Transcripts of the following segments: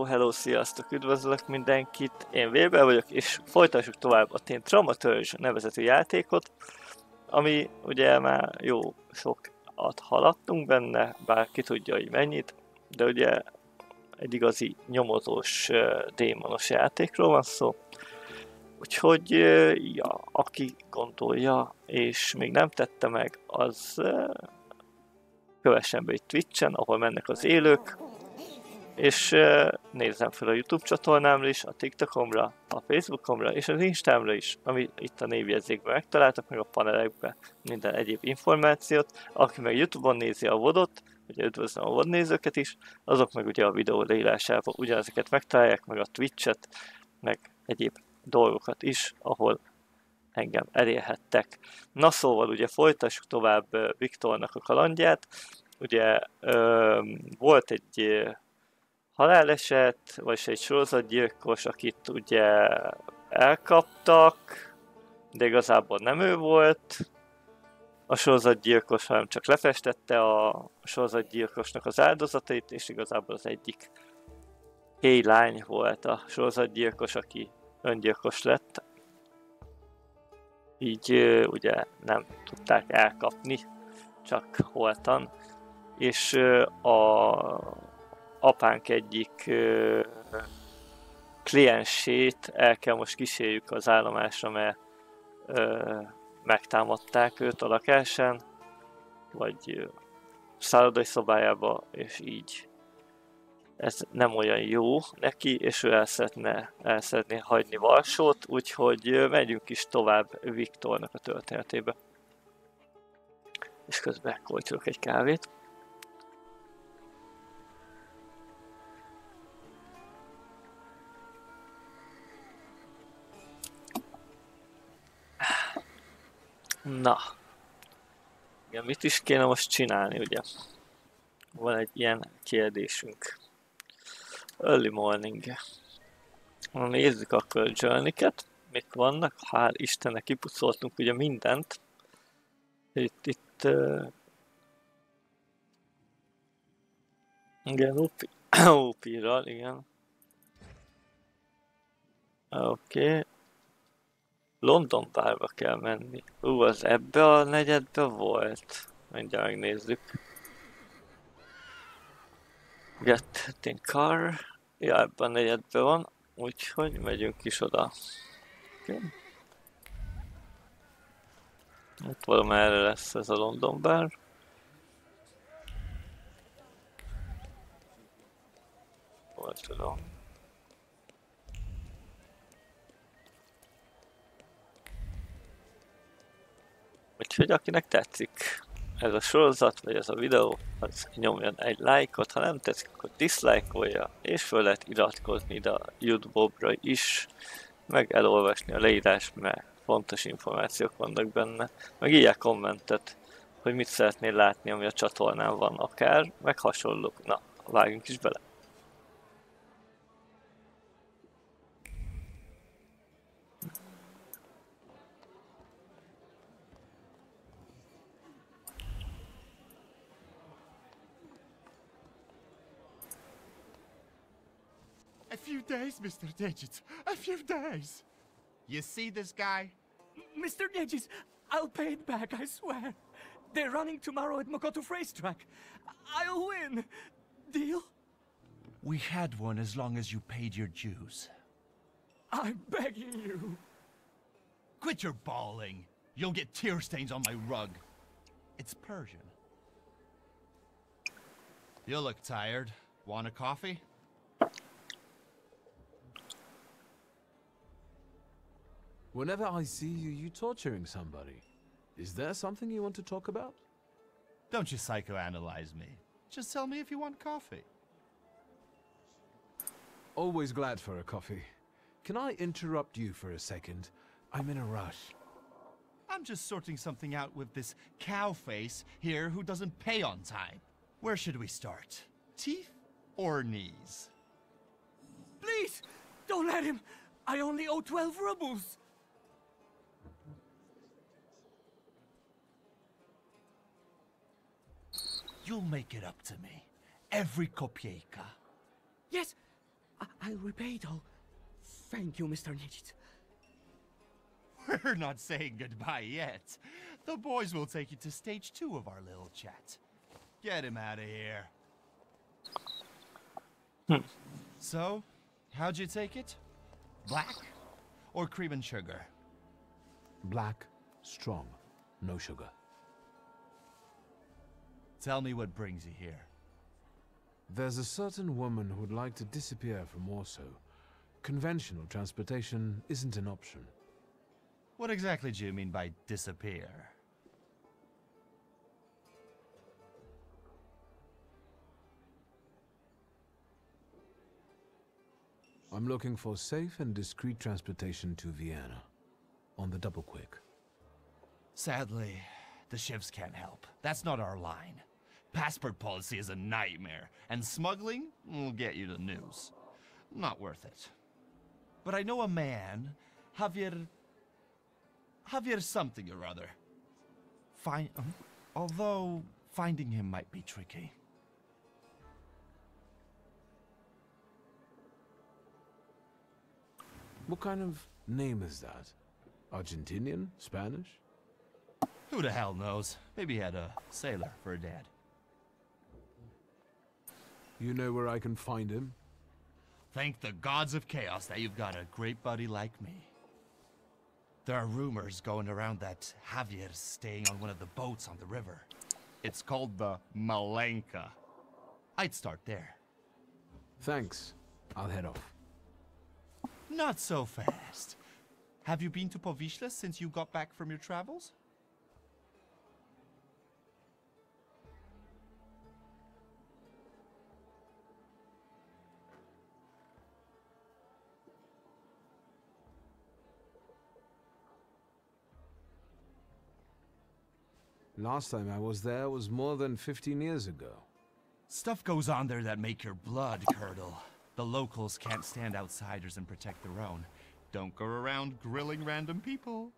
Hello, sziasztok, üdvözlök mindenkit, én Vélbe vagyok, és folytassuk tovább a Thaumaturge nevezetű játékot, ami ugye már jó sokat haladtunk benne, bár ki tudja, hogy mennyit, de ugye egy igazi nyomozós, démonos játékról van szó. Úgyhogy, ja, aki gondolja, és még nem tette meg, az kövessen be egy Twitchen, ahol mennek az élők, és nézzem fel a YouTube csatornámra is, a TikTokomra, a Facebookomra és az Instámra is, ami itt a névjegyzékben megtaláltak, meg a panelekben minden egyéb információt. Aki meg YouTube-on nézi a VOD-ot, ugye üdvözlöm a VOD nézőket is, azok meg ugye a videó leírásában ugyanezeket megtalálják, meg a Twitch-et, meg egyéb dolgokat is, ahol engem elérhettek. Na szóval ugye folytassuk tovább Viktornak a kalandját. Ugye volt egy haláleset, vagyis egy sorozatgyilkos, akit ugye elkaptak, de igazából nem ő volt a sorozatgyilkos, hanem csak lefestette a sorozatgyilkosnak az áldozatait, és igazából az egyik lány volt a sorozatgyilkos, aki öngyilkos lett. Így ugye nem tudták elkapni, csak holtan, és a apánk egyik kliensét el kell most kísérjük az állomásra, mert megtámadták őt a lakásán, vagy szállodai szobájába, és így ez nem olyan jó neki, és ő el szeretné hagyni Varsót, úgyhogy megyünk is tovább Viktornak a történetébe. És közben koltyolok egy kávét. Na, igen, mit is kéne most csinálni, ugye? Van egy ilyen kérdésünk. Early morning. Nézzük akkor a journey-ket. Mik vannak? Hál' Istennek kipucoltunk ugye mindent. Itt igen, OP-ral, igen. Oké. London bárba kell menni. Az ebbe a negyedbe volt. Mindjárt megnézzük. Get in car. Ja, ebben a negyedbe van. Úgyhogy megyünk is oda. Okay. Ott valamerre lesz ez a London bár. Hol tudom. Úgyhogy akinek tetszik ez a sorozat, vagy ez a videó, az nyomjon egy lájkot, ha nem tetszik, akkor diszlájkolja, és föl lehet iratkozni ide a YouTube-ra is, meg elolvasni a leírás, mert fontos információk vannak benne, meg írják kommentet, hogy mit szeretnél látni, ami a csatornán van akár, meg hasonlók. Na, vágjunk is bele! A few days, Mr. Digits. A few days. You see this guy? Mr. Digits, I'll pay it back, I swear. They're running tomorrow at Mokoto's racetrack. I'll win. Deal? We had one as long as you paid your dues. I'm begging you. Quit your bawling. You'll get tear stains on my rug. It's Persian. You look tired. Want a coffee? Whenever I see you torturing somebody, is there something you want to talk about? Don't you psychoanalyze me. Just tell me if you want coffee. Always glad for a coffee. Can I interrupt you for a second? I'm in a rush. I'm just sorting something out with this cow face here who doesn't pay on time. Where should we start? Teeth or knees? Please, don't let him. I only owe 12 rubles. You'll make it up to me. Every kopieka. Yes, I'll repay it all. Thank you, Mr. Nijits. We're not saying goodbye yet. The boys will take you to stage 2 of our little chat. Get him out of here. So, how'd you take it? Black or cream and sugar? Black, strong, no sugar. Tell me what brings you here. There's a certain woman who'd like to disappear from Warsaw. Conventional transportation isn't an option. What exactly do you mean by disappear? I'm looking for safe and discreet transportation to Vienna. On the double quick. Sadly, the shivs can't help. That's not our line. Passport policy is a nightmare, and smuggling will get you the news. Not worth it. But I know a man, Javier something or other. Although finding him might be tricky. What kind of name is that? Argentinian? Spanish? Who the hell knows? Maybe he had a sailor for a dad. You know where I can find him? Thank the gods of chaos that you've got a great buddy like me. There are rumors going around that Javier's staying on one of the boats on the river. It's called the Malenka. I'd start there. Thanks. I'll head off. Not so fast. Have you been to Povishla since you got back from your travels? Last time I was there was more than 15 years ago. Stuff goes on there that make your blood curdle. The locals can't stand outsiders and protect their own. Don't go around grilling random people.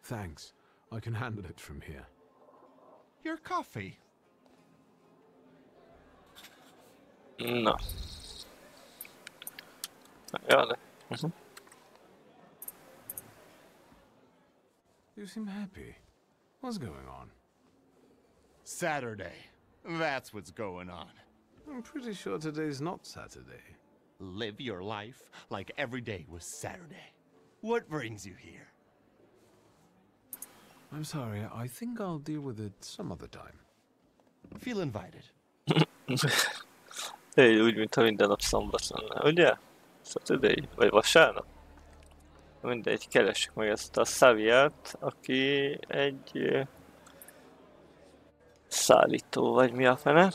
Thanks. I can handle it from here. Your coffee. No. Ja, det. You seem happy. What's going on? Saturday. That's what's going on. I'm pretty sure today's not Saturday. Live your life like every day was Saturday. What brings you here? I'm sorry, I think I'll deal with it some other time. Feel invited. Hey, úgy, mintha minden nap szombat lenne, ugye? Saturday? Vagy vasárnap? Mindegy, keressük meg ezt a Xaviert, aki egy szállító, vagy mi a fene.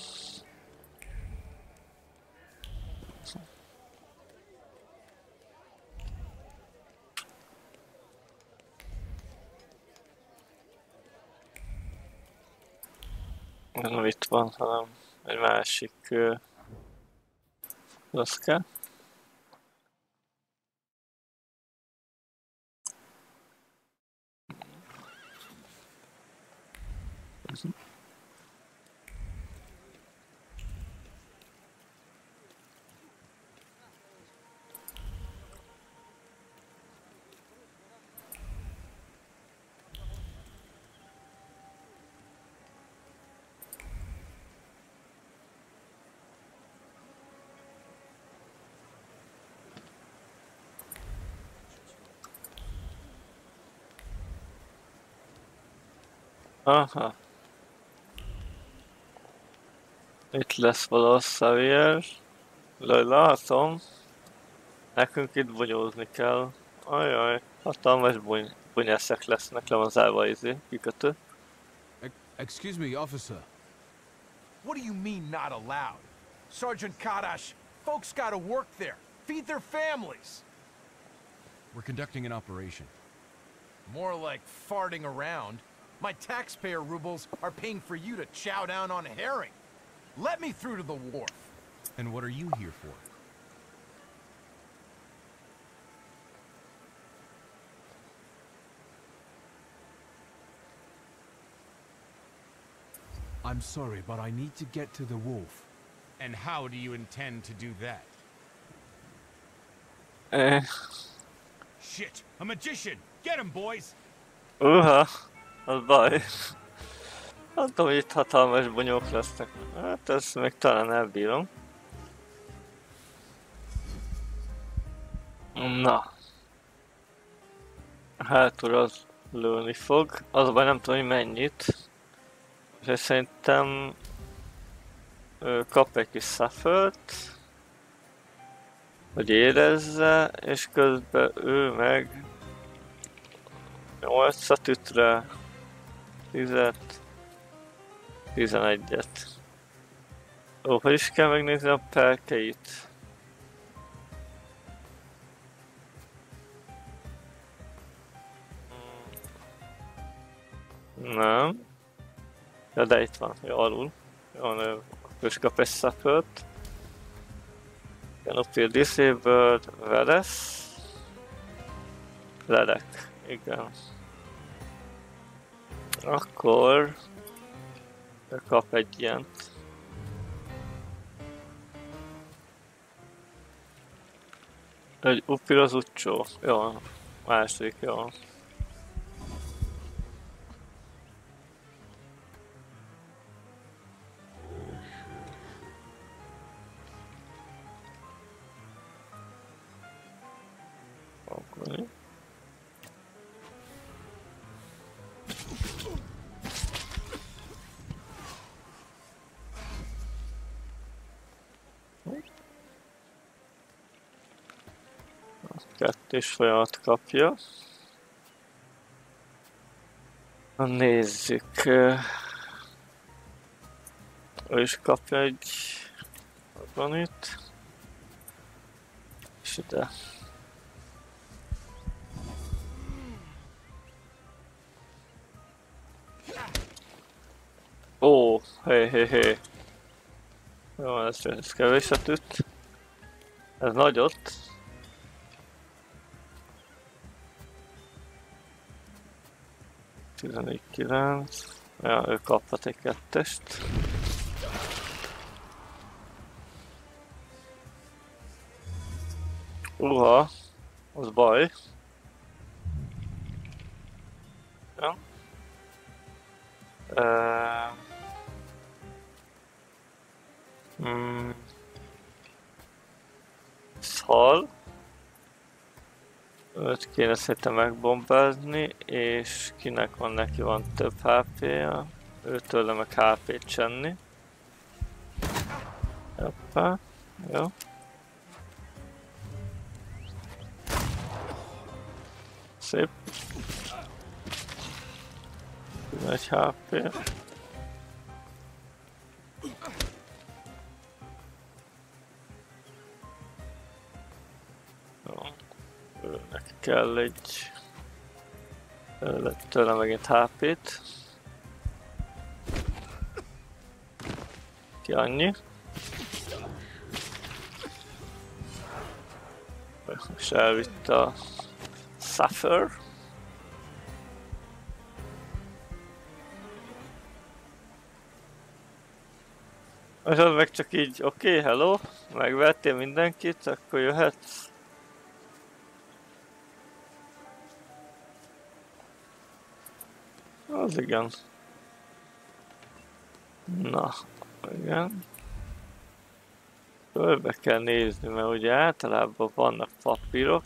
Nem itt van, hanem egy másik doszka. Aha. Itt lesz valahol Xavier. Látom. Nekünk itt bonyolózni kell. Ajaj, hatalmas bonyászek lesznek, le van zárva kikötő. Excuse me, officer. What do you mean not allowed? Sergeant Kadash, folks gotta work there, feed their families. We're conducting an operation. More like farting around. My taxpayer rubles are paying for you to chow down on herring. Let me through to the wharf. And what are you here for? I'm sorry, but I need to get to the wharf. And how do you intend to do that? Shit, a magician! Get him, boys! Az baj. Nem tudom, hogy itt hatalmas bonyók lesznek. Hát ezt még talán elbírom. Na. Hátul az lőni fog. Az baj, nem tudom, hogy mennyit. És szerintem kap egy kis suffer-t, hogy érezze, és közben ő meg 8-at üt rá, 10-et, 11-et. Ó, hogy is kell megnézni a perkeit? Nem. Ja, de itt van, jó, alul. Jó, akkor is kap egy suffer-t. Canopy disabled, Veles. Ledek, igen. Akkor kap egy ilyent. Egy upir az utcsó. Jó, második, jó. Okay. Kettős folyamat kapja. Nézzük. Ő is kapja egy organit. És ide. Ó, hé. Jó, ez kevéset üt. Ez nagyot. $14,9. Ja, ő kaphat egy kettest. Az baj. Ja. Szal. Őt kéne szerintem megbombázni, és kinek van, neki van több HP-ja. Őtőle meg HP-t csenni. Hoppá, jó. Szép. Egy HP. Neki kell egy... Lett tőle megint HP-t. Ki annyi. És elvitt a Suffer. És az meg csak így, oké, hello, megvettél mindenkit, akkor jöhetsz. Az igen. Na, igen. Körbe kell nézni, mert ugye általában vannak papírok.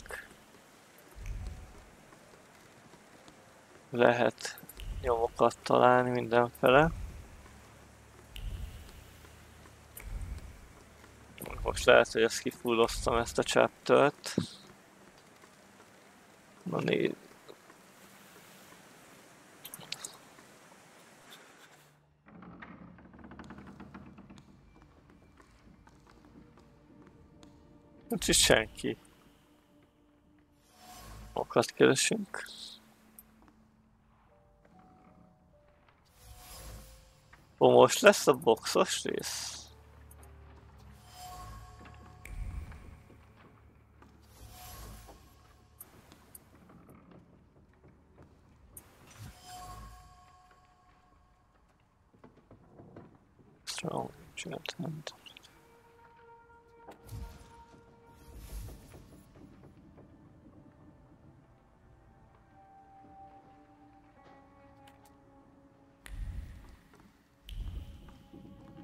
Lehet nyomokat találni mindenfele. Most lehet, hogy ezt kifulloztam, ezt a chaptert. Na nézd. Nincs is senki. Okat keresünk. Ó, most lesz a boxos rész. Strong Trident.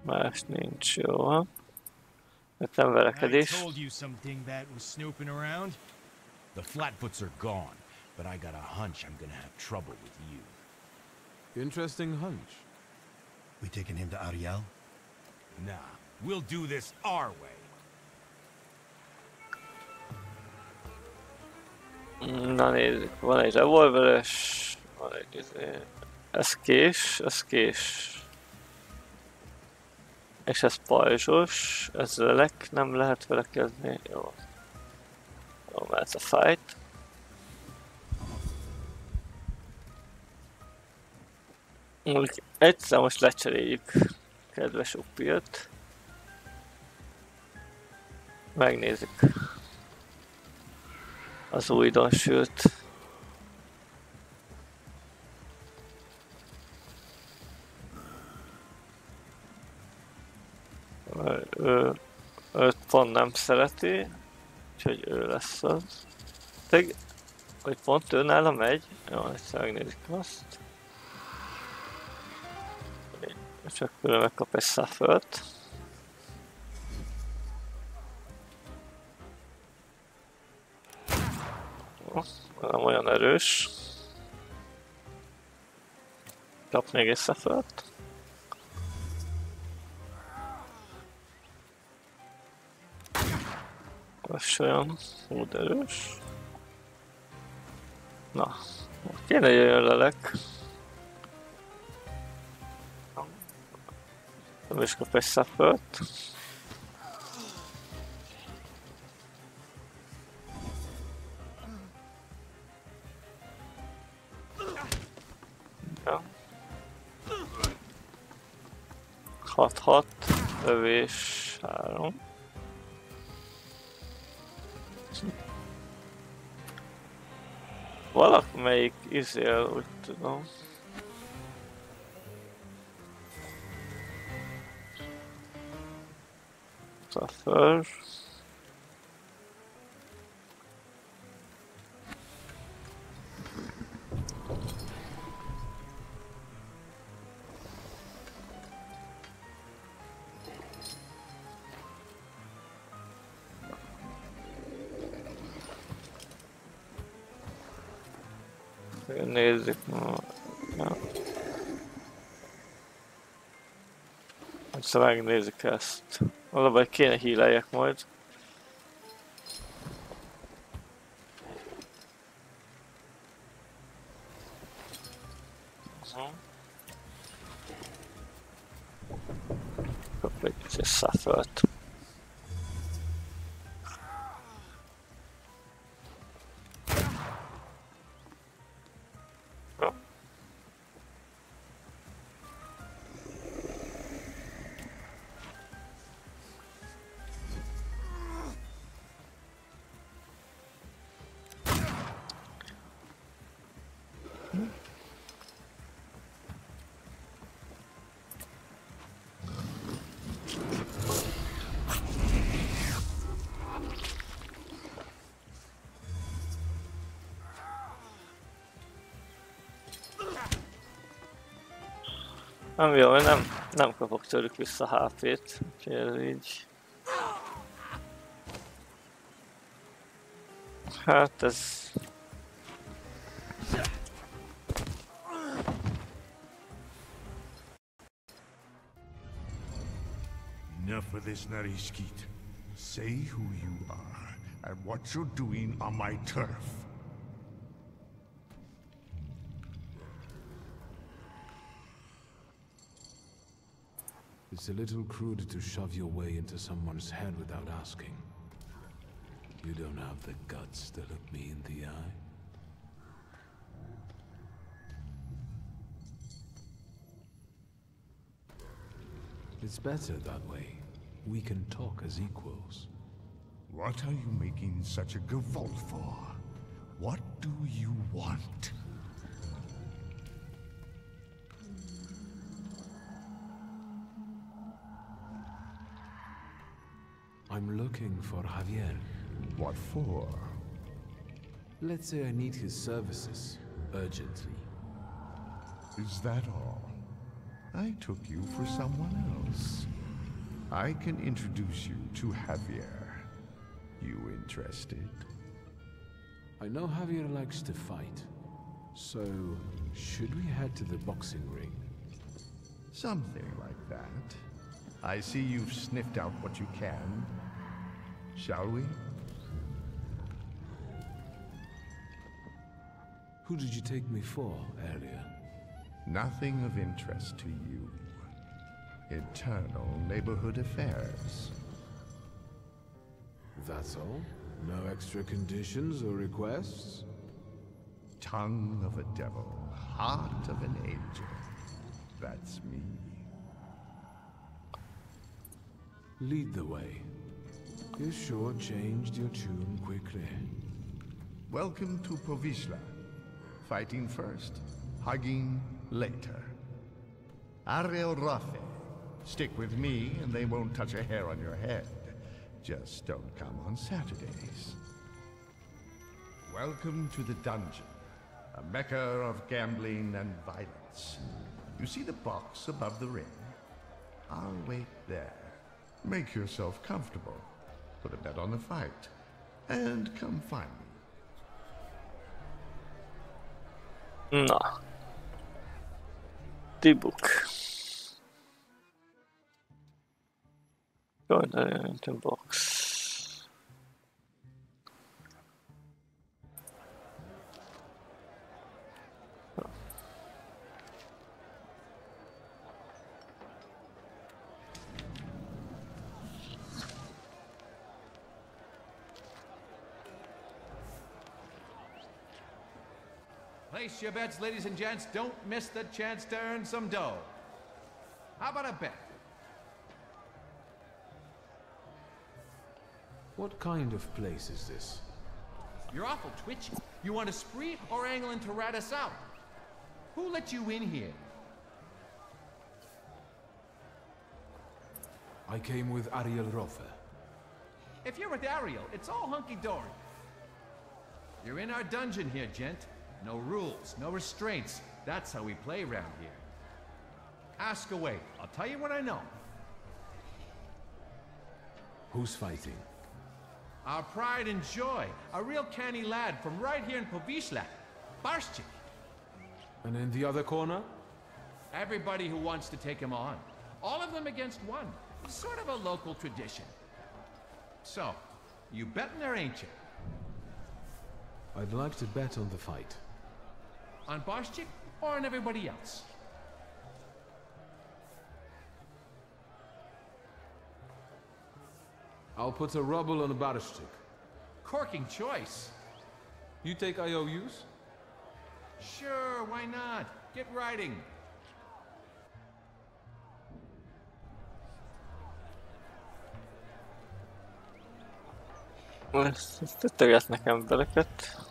Más nincs, jó. Hát nem verekedés. told you some dingbat was snooping around. The Flatfoots are gone, but I got a hunch I'm gonna have trouble with you. Interesting hunch. We taking him to Ariel? Nah, we'll do this our way. Na nézzük, van egy revolveres, van egy ez kés, ez kés. És ez pajzsos, ez lelek, nem lehet velekezni, jó. Jó, mehet a fight. Egyszer most lecseréljük kedves Uppilt. Megnézzük az újdonsült. Őt pont nem szereti, úgyhogy ő lesz az. Hogy pont ő nála megy. Jó, egyszer megnézzük azt. Csak külön megkap egy suffert. Nem olyan erős. Kap még egy suffert. Ez olyan úgy erős. Na, kéne jöjjön lelek. Nem is kap egy suffert. Ja. 6-6, lövés 3. Valamelyik izél, úgy tudom. Suffer. Nézzük. Ja. Egyszer megnézzük ezt. Valahogy kéne healeljek majd. Kap egy suffert. Nem jó, nem kapok tőlük vissza HP-t, úgyhogy ez így... Hát ez... this, Narishkit. Say who you are and what you're doing on my turf. It's a little crude to shove your way into someone's head without asking. You don't have the guts to look me in the eye. It's better that way. We can talk as equals. What are you making such a gavolt for? What do you want? I'm looking for Javier. What for? Let's say I need his services, urgently. Is that all? I took you for someone else. I can introduce you to Javier. You interested? I know Javier likes to fight. So, should we head to the boxing ring? Something like that. I see you've sniffed out what you can. Shall we? Who did you take me for earlier? Nothing of interest to you. Internal neighborhood affairs. That's all? No extra conditions or requests? Tongue of a devil, heart of an angel. That's me. Lead the way. You sure changed your tune quickly. Welcome to Povishla. Fighting first, hugging later. Ariel Rafe. Stick with me and they won't touch a hair on your head. Just don't come on Saturdays. Welcome to the dungeon. A mecca of gambling and violence. You see the box above the ring? I'll wait there. Make yourself comfortable. Put a bet on the fight. And come find me. Na. The book. Go into the box. Place your bets, ladies and gents. Don't miss the chance to earn some dough. How about a bet? What kind of place is this? You're awful twitchy. You want a spree or angling to rat us out? Who let you in here? I came with Ariel Rofe. If you're with Ariel, it's all hunky-dory. You're in our dungeon here, gent. No rules, no restraints. That's how we play around here. Ask away. I'll tell you what I know. Who's fighting? Our pride and joy. A real canny lad from right here in Povishla. Barshchik. And in the other corner? Everybody who wants to take him on. All of them against one. Sort of a local tradition. So, you betting there, ain't you? I'd like to bet on the fight. On Barshchik or on everybody else? I'll put a ruble on a Barshchik. Corking choice. You take IOUs? Sure, why not? Get writing. Tettegetnek embereket.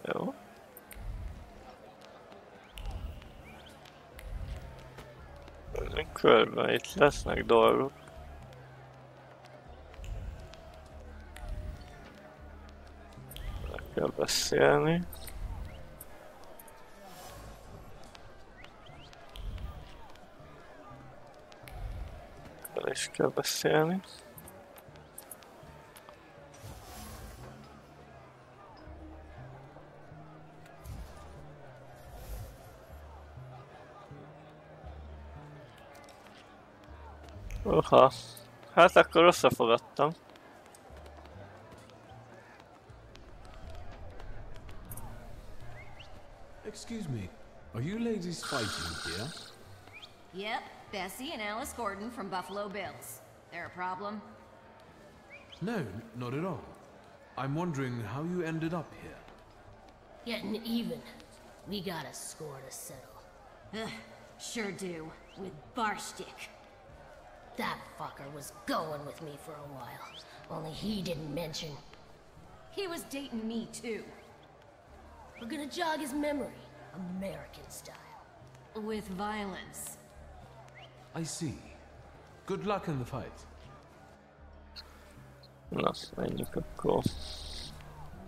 Jó. Körben itt lesznek dolgok. Le kell beszélni. Le is kell beszélni. Oha. Hát akkor rosszra fogadtam. Excuse me, are you ladies fighting here? Yep, Bessie and Alice Gordon from Buffalo Bills. There a problem? No, not at all. I'm wondering how you ended up here. Getting even. We got a score to settle. Ugh, sure do. With Barstick. That fucker was going with me for a while. Only he didn't mention. He was dating me too. We're gonna jog his memory. American style. With violence. I see. Good luck in the fight. Na, menjünk akkor.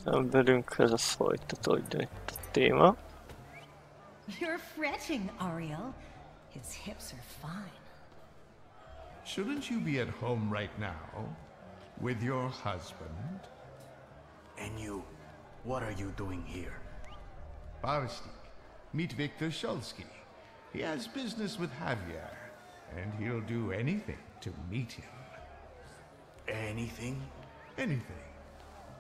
Emberünkhöz, az folytatódjon itt a téma. You're fretting, Ariel. His hips are fine. Shouldn't you be at home right now? With your husband? And you, what are you doing here? Barstik, meet Victor Shulsky. He has business with Javier, and he'll do anything to meet him. Anything? Anything.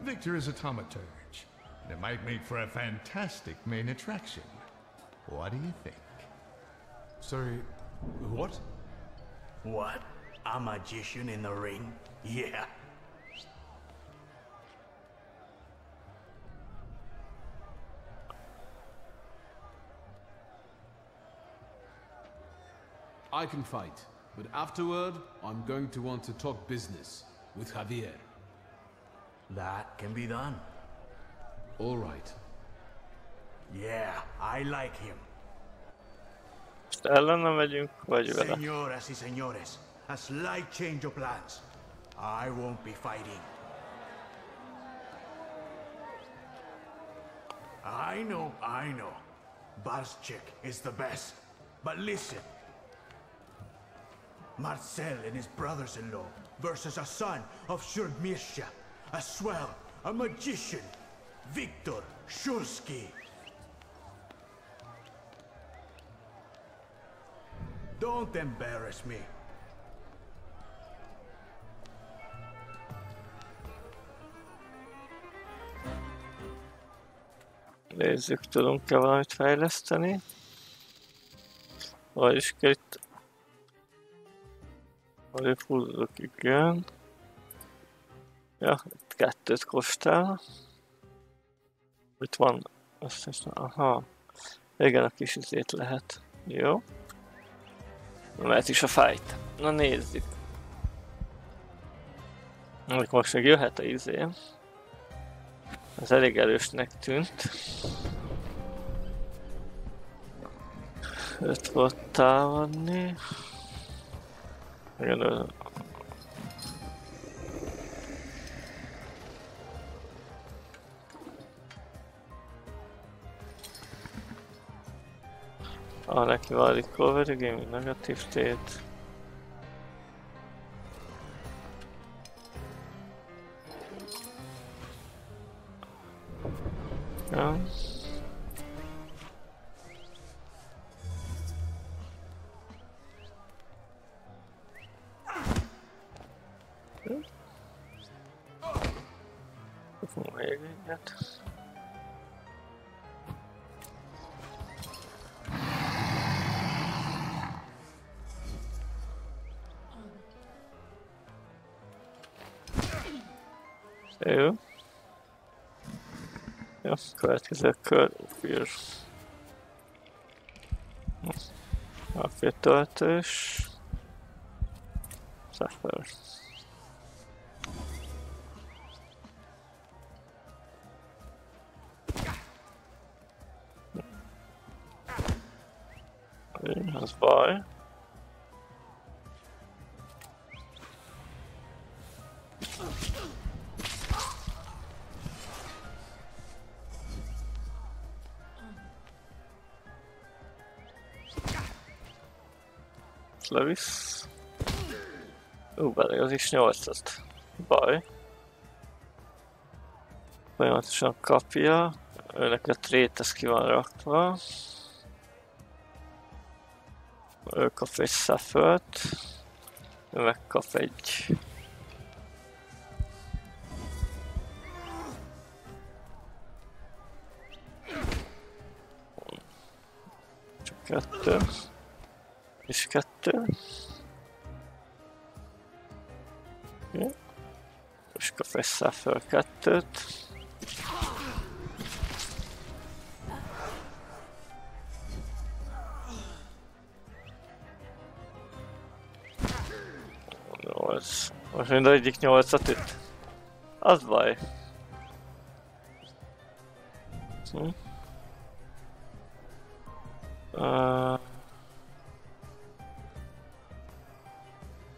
Victor is a Thaumaturge. It might make for a fantastic main attraction. What do you think? Sorry, what? What? A magician in the ring? Yeah. I can fight, but afterward, I'm going to want to talk business with Javier. That can be done. All right. Yeah, I like him. Most ellene megyünk, vagy vele? Señoras y señores, a slight change of plans. I won't be fighting. I know. Barschik is the best. But listen. Marcel and his brothers-in-law versus a son of Shurmisha, a swell, a magician, Victor Shulsky. Don't embarrass me. Nézzük, tudunk-e valamit fejleszteni? Vagyis kell itt... Előfordulok, igen. Ja, itt 2-t kóstál. Itt van... Azt hiszem, aha. Igen, a kis izét lehet. Jó. Mehet is a fight. Na nézzük. Most még jöhet a izé. Ez elég erősnek tűnt. 5 volt támadni. Igen, neki van recovery game, negatív tét. Ja. Kapunk még egyet. Jó. Jó, következő kör. A töltős. Suffer. Az baj. Levisz. Belég az is 8-at. Baj. Folyamatosan kapja. Őnek a trét, ez ki van rakva. Ő kap egy suffert. Ő megkap egy... Csak 2. És 2. Okay. És kap egy Sapphire 2-t. Most mindegyik 8-at üt. Az baj.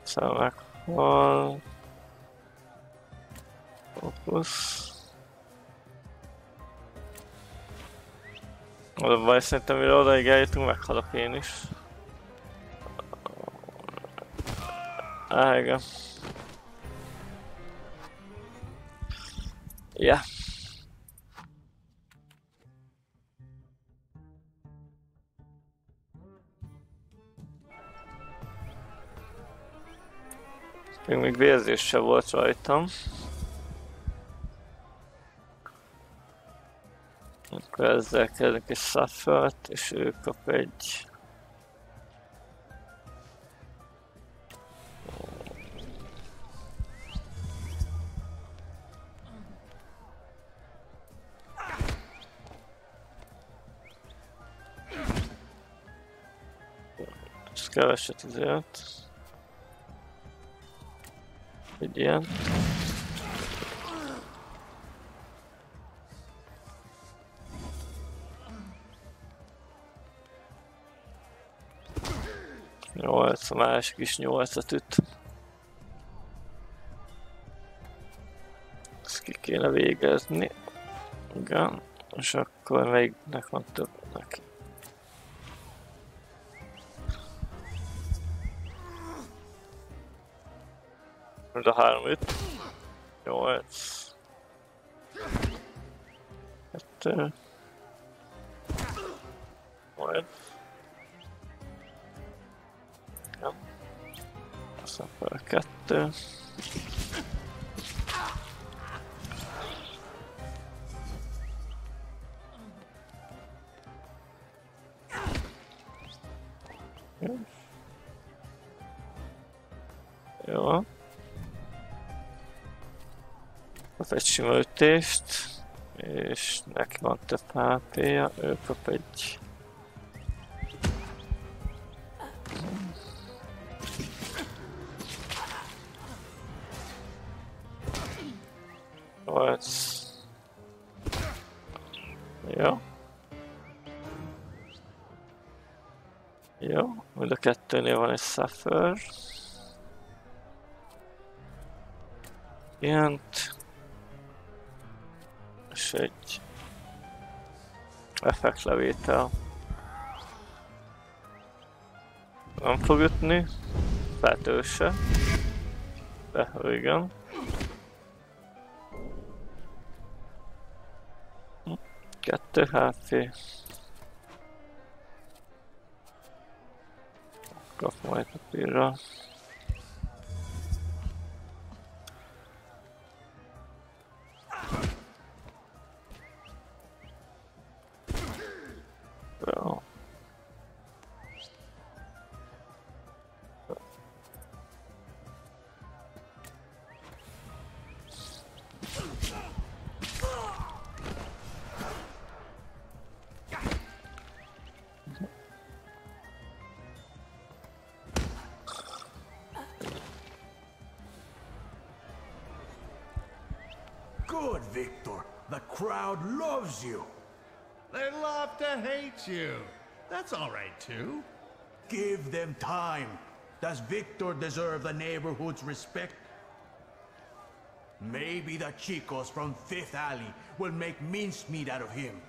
Szóval meghal. Fókusz. Az a baj, szerintem mire odaig eljutunk, meghalok én is. Igen. Ja. Még vérzés se volt rajtam. Akkor ezzel kezdünk egy Sapphire-t, és ő kap egy... Ez keveset azért. Egy ilyen. Nyolc, a másik is 8-at üt. Ezt ki kéne végezni. Igen. És akkor melyiknek van több neki. Mind a 3 üt. 8. 2. 8. Ja. Aztán fel 2. Jó. Kap egy sima ütést, és neki van több HP-ja, ő kap egy... Jó. Jó, mind a kettőnél van egy Sapphire. Ilyent. És egy effektlevétel. Nem fog ütni, feltől se. De igen. Kettő HP. Kap majd papírra. Jó. Good, Victor. The crowd loves you. They love to hate you. That's all right, too. Give them time. Does Victor deserve the neighborhood's respect? Maybe the chicos from Fifth Alley will make mincemeat out of him.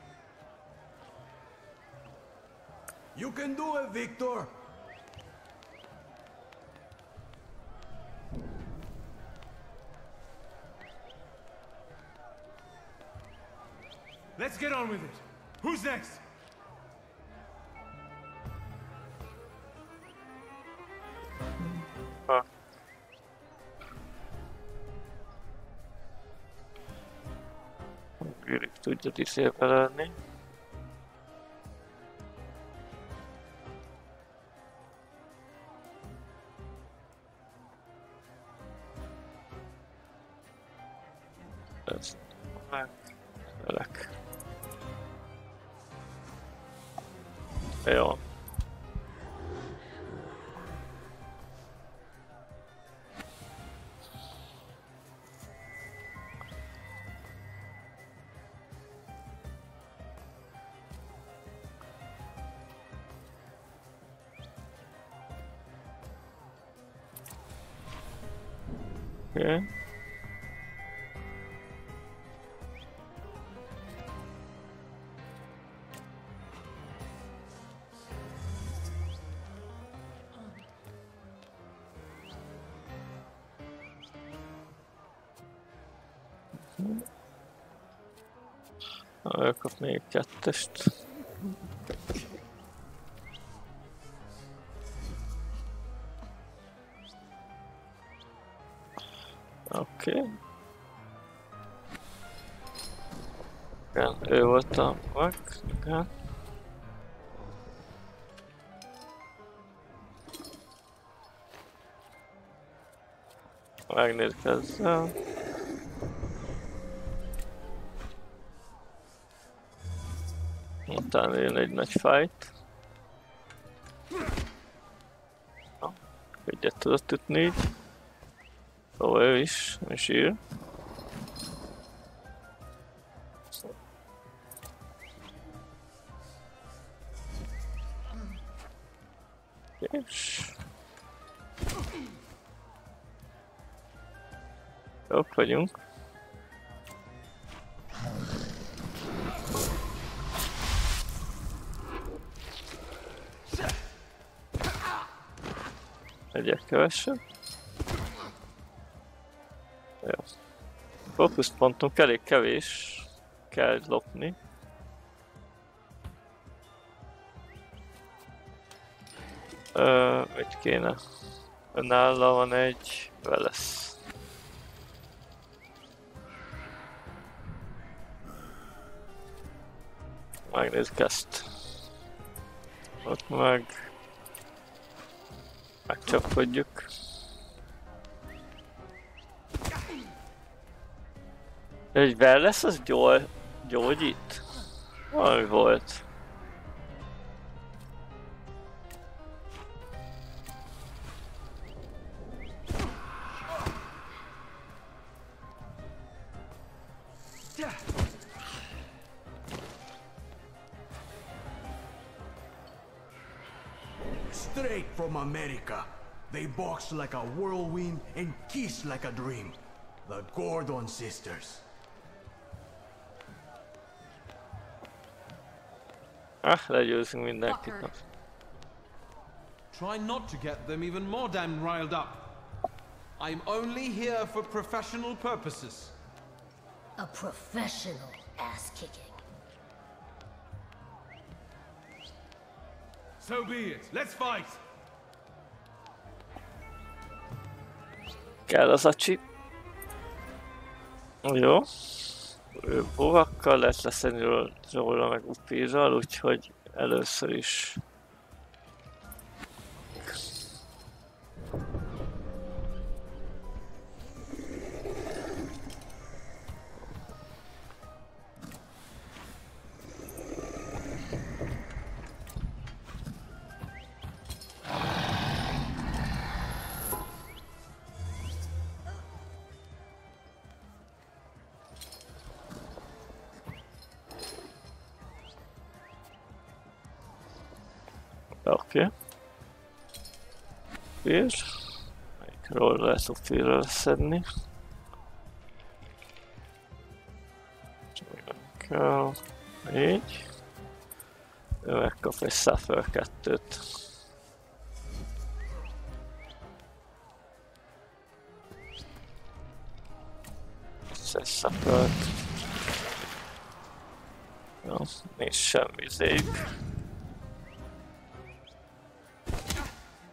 You can do it, Victor. Let's get on with it. Who's next? Végig tudja izébe lenni. Ez meg. Jó. Okay. Elkap még kettest. Oké. Igen, ő volt a mag. Igen. Megnézzük ezzel. Utána jön egy nagy fight. Egyet tudott ütni így. Szóval ő is ír. És... jobb vagyunk. Egyet kevesebb. Jó. Fókuszpontunk elég kevés. Kell lopni. Mit kéne? Nála van egy velesz. Megnézzük ezt. Ott megcsapkodjuk. Egy Wellness az gyógyít? Valami volt. Straight from America. They box like a whirlwind and kiss like a dream. The Gordon sisters. Legyőzünk mindenkit. Try not to get them even more damn riled up. I'm only here for professional purposes. A professional ass-kicking. So be it. Let's fight. Kell az acsi. Jó. Ő bogakkal lehet leszedni róla meg upírral, úgyhogy először is oké. Upír. Melyikről lehet upírra leszedni. Kell. Így. Ő megkap egy Suffer 2-t. Egy Suffert. Jó, nincs semmi zég.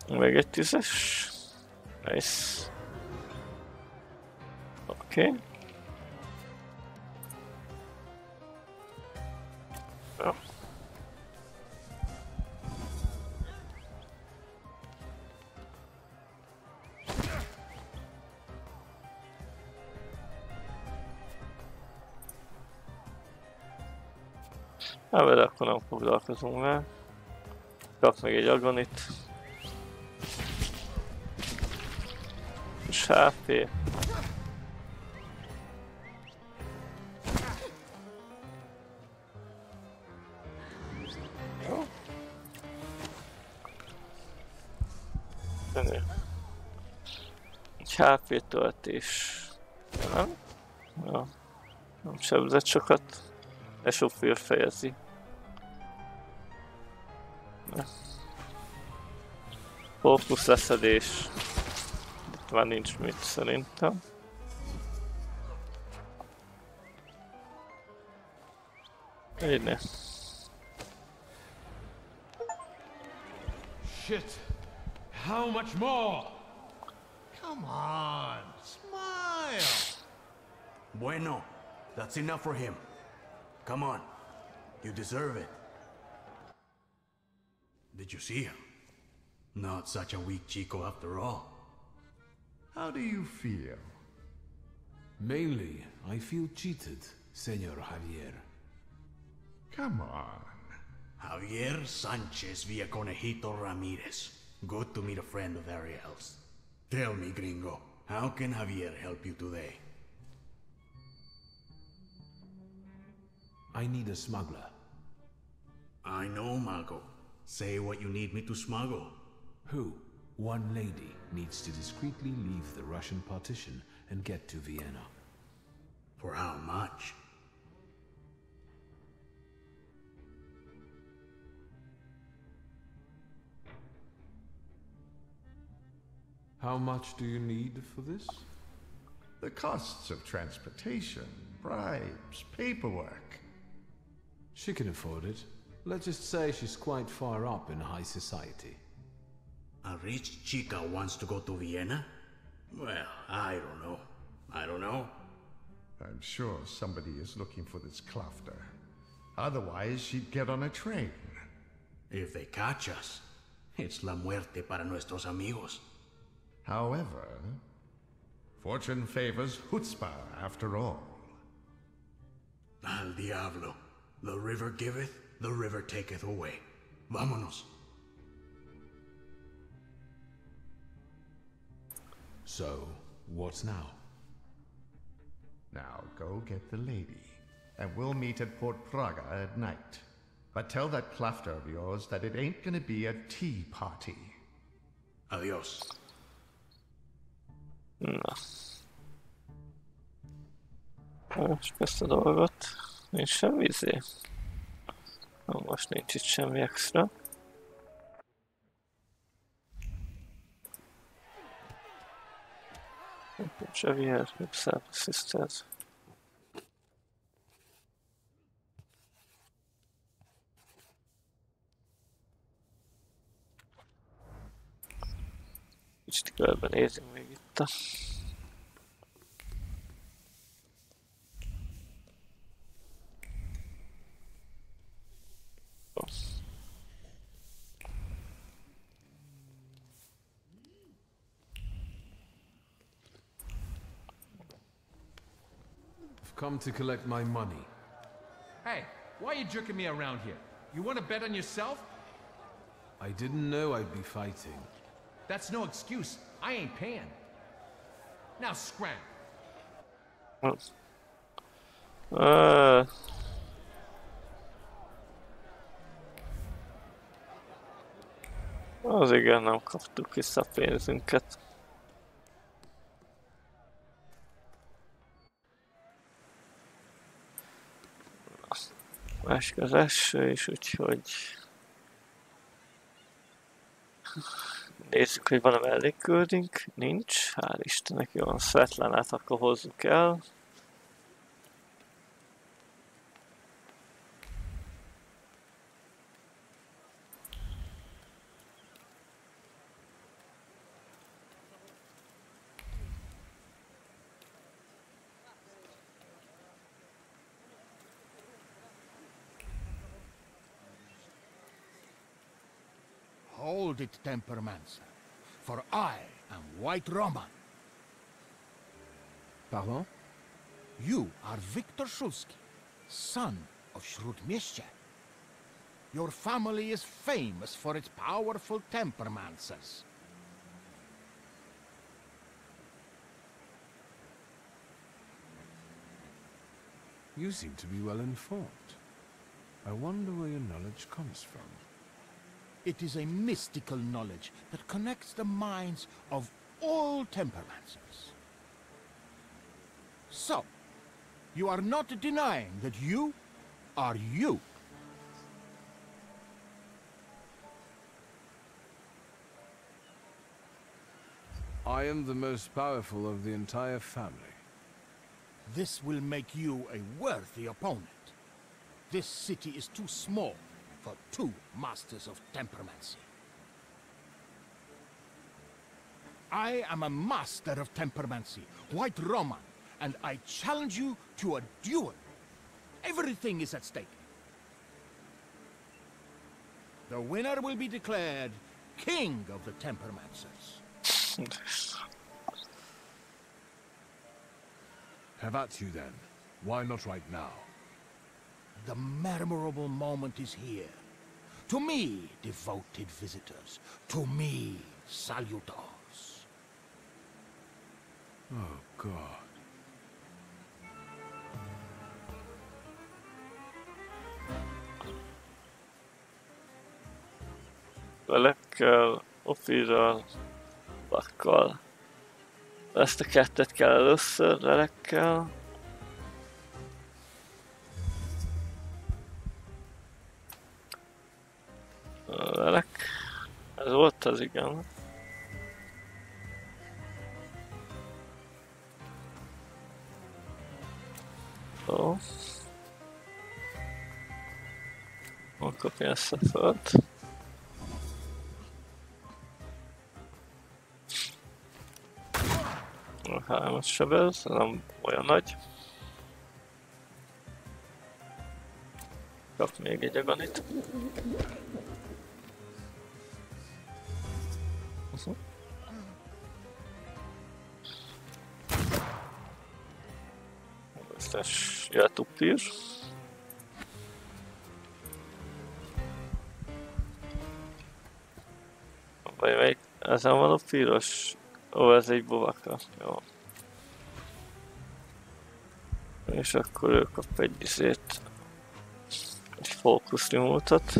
Még egy 10-es. Nice. Oké. Ja. Hát vele akkor nem foglalkozunk vele. Kap meg egy agonit. És HP. Egy HP töltés. Nem? Ja. Nem sebzett sokat. A sofőr fejezi. Fókusz leszedés. Itt már nincs mit szerintem. Így ne. Shit! How much more? Come on, smile! Bueno, that's enough for him. Come on, you deserve it. Did you see him? Not such a weak chico after all. How do you feel? Mainly, I feel cheated, Senor Javier. Come on. Javier Sanchez Villaconejito Ramirez. Good to meet a friend of Ariel's. Tell me, gringo, how can Javier help you today? I need a smuggler. I know, Mago. Say what you need me to smuggle. Who? One lady needs to discreetly leave the Russian partition and get to Vienna. For how much? How much do you need for this? The costs of transportation, bribes, paperwork. She can afford it. Let's just say she's quite far up in high society. A rich chica wants to go to Vienna? Well, I don't know. I don't know. I'm sure somebody is looking for this Klafter. Otherwise, she'd get on a train. If they catch us, it's la muerte para nuestros amigos. However, fortune favors chutzpah after all. Al diablo. The river giveth, the river taketh away. Vámonos. So, what now? Now go get the lady, and we'll meet at Port Praga at night. But tell that Klafter of yours that it ain't gonna be a tea party. Adios. Na. Most ezt a dolgot. Nincs semmi izé. No, most nincs itt semmi extra. Javier, himself assisted. Kicsit körben nézzünk még itt a... I've come to collect my money. Hey, why are you jerking me around here? You want to bet on yourself? I didn't know I'd be fighting. That's no excuse. I ain't paying. Now scram. Az igen, nem kaptuk vissza a pénzünket. Másik az első is, úgyhogy... Nézzük, hogy van-e mellékküldünk. Nincs, hál' Istennek, jó van, Svetlanát akkor hozzuk el. hold it, Tempermancer, for I am White Roman. Pardon? You are Victor Shulsky, son of Shrutmieście. Your family is famous for its powerful Tempermancers. You seem to be well informed. I wonder where your knowledge comes from. It is a mystical knowledge that connects the minds of all Tempermancers. So, you are not denying that you are you. I am the most powerful of the entire family. This will make you a worthy opponent. This city is too small for two masters of temperamency. I am a master of temperamency, White Roman, and I challenge you to a duel. Everything is at stake. The winner will be declared King of the Temperamancers. Have at you then. Why not right now? The memorable moment is here. To me, devoted visitors. To me, salutors. Oh, God. Velekkel, Ofirral, Bakkal. Ezt a kettet kell először lelekkel. Lelek. Ez volt az, igen. Ó. Kapja ezt a föld. A 3-as sebez, nem olyan nagy. Kap még egy aganit. Összes jöhet upír. Vagy melyik? Ezen van upíros? Ó, ez egy bovaka. Jó. És akkor ő kap egy izét. Egy fókusz remote-ot.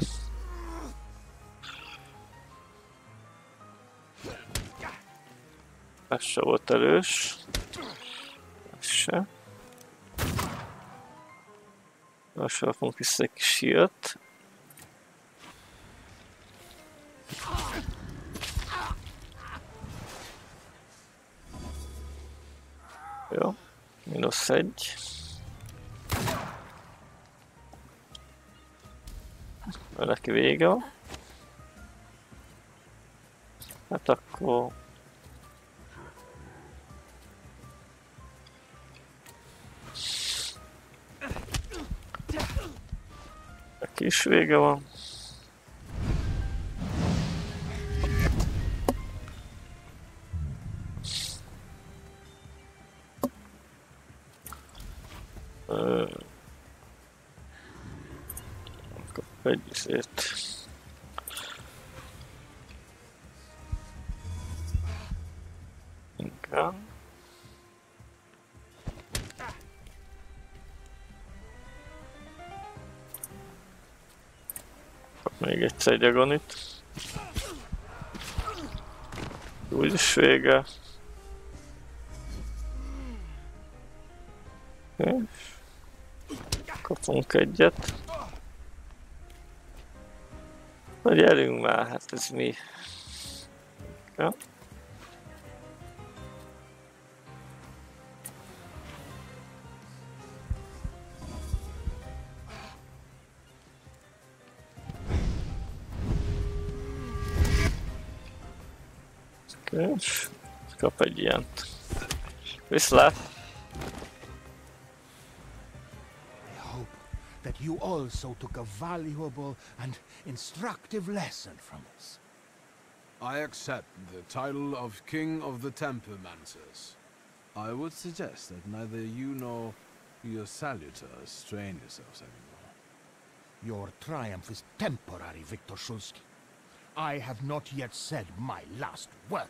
Ez se volt erős. Ez se. Most rakunk vissza egy kis hírt. Jó, -1. Neki vége van. Hát akkor... Neki is vége van. Kap egy izét. Igen. Kap még egyszer egy agonit. Úgyis vége. Kapunk egyet. Na gyerünk már, hát ez mi? Ja. És kap egy ilyent. Viszlát! That you also took a valuable and instructive lesson from us. I accept the title of King of the Tempermancers. I would suggest that neither you nor your salutors strain yourselves anymore. Your triumph is temporary, Victor Shulsky. I have not yet said my last word.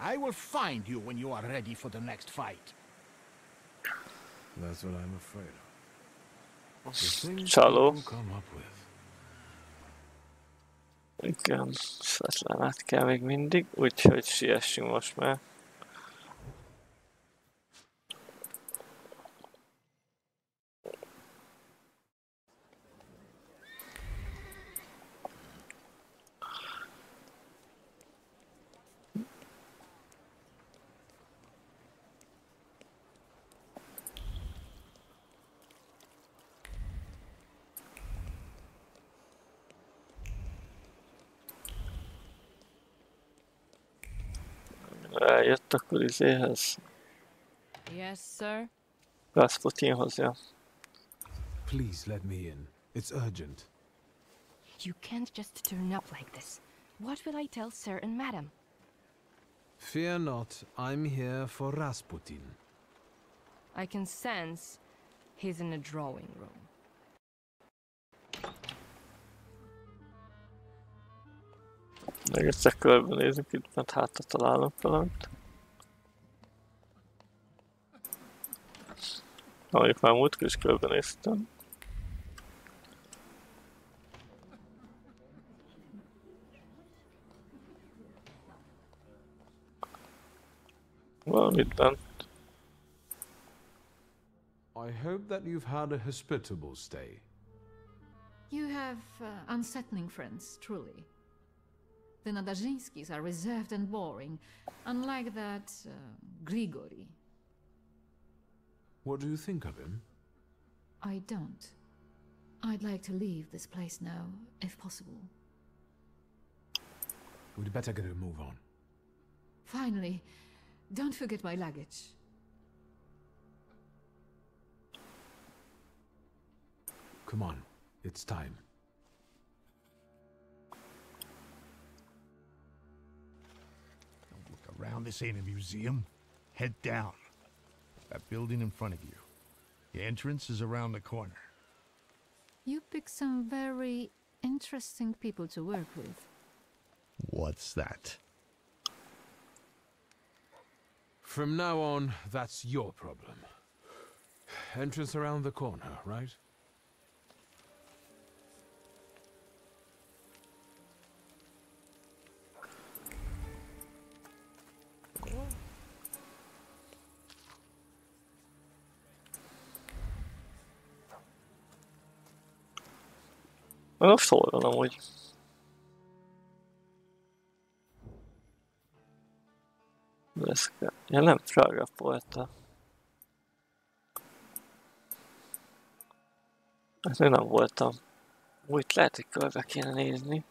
I will find you when you are ready for the next fight. That's what I'm afraid of. The things Csaló. people come up with. Igen, szletlenát kell még mindig, úgyhogy siessünk most már. Eljött akkor izéhez. Yes, sir. Rasputinhoz, ja. Please let me in. It's urgent. You can't just turn up like this. What will I tell sir and madam? Fear not, I'm here for Rasputin. I can sense he's in a drawing room. Meg egyszer körbenézünk itt, mert hátra találunk valamit. Mondjuk már múltkor is körbenéztem. Valamit bent. I hope that you've had a hospitable stay. You have unsettling friends, truly. The Nadajinskis are reserved and boring, unlike that Grigory. What do you think of him? I don't. I'd like to leave this place now, if possible. We'd better get a move on. Finally, don't forget my luggage. Come on, it's time. Don't look around, this ain't a museum. Head down. That building in front of you. The entrance is around the corner. You pick some very interesting people to work with. What's that? From now on, that's your problem. Entrance around the corner, right? Most hol van amúgy? Ja, nem Praga volt. Hát még nem voltam. Úgy lehet, hogy körbe kéne nézni.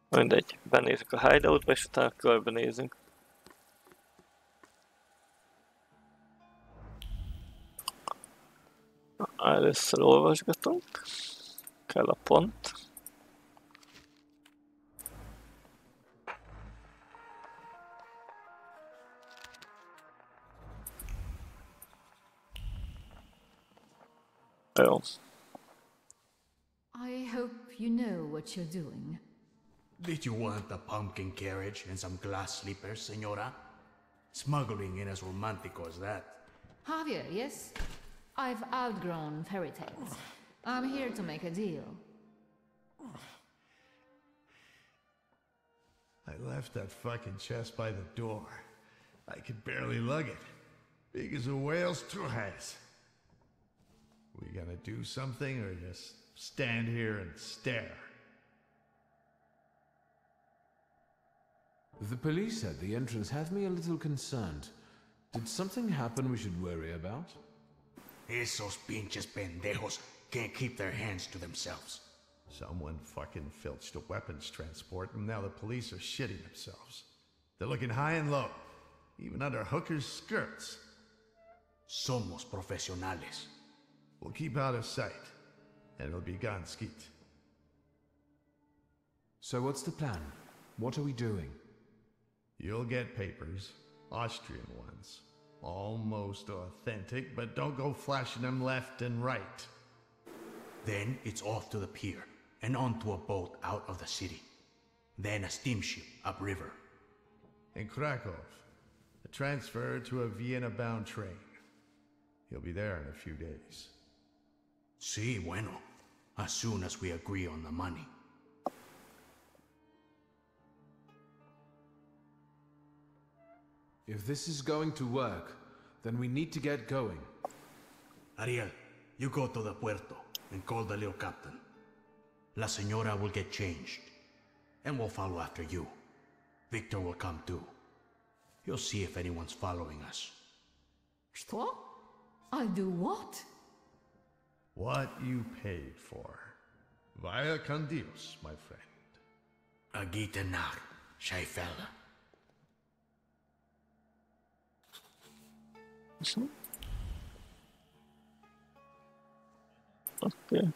Mindegy, benézünk a hideoutba és utána körbenézünk. Először olvasgatunk. Kell a pont. Jó. I hope you know what you're doing. Did you want a pumpkin carriage and some glass slippers, senora? Smuggling ain't as romantico as that. Javier, yes? I've outgrown fairy tales. I'm here to make a deal. I left that fucking chest by the door. I could barely lug it. Big as a whale's trojans. We gonna do something or just stand here and stare? The police said the entrance had me a little concerned. Did something happen we should worry about? Esos pinches pendejos can't keep their hands to themselves. Someone fucking filched a weapons transport and now the police are shitting themselves. They're looking high and low, even under hookers' skirts. Somos profesionales. We'll keep out of sight, and it'll be gone skeet. So what's the plan? What are we doing? You'll get papers. Austrian ones. Almost authentic, but don't go flashing them left and right. Then it's off to the pier and onto a boat out of the city. Then a steamship upriver. In Krakow, a transfer to a Vienna-bound train. He'll be there in a few days. Sí, bueno. As soon as we agree on the money. If this is going to work, then we need to get going. Ariel, you go to the puerto and call the little captain. La Señora will get changed, and we'll follow after you. Victor will come too. You'll see if anyone's following us. Что? I'll do what? What you paid for. Vaya con Dios, my friend. A gute Nacht, Scheifella. Okay.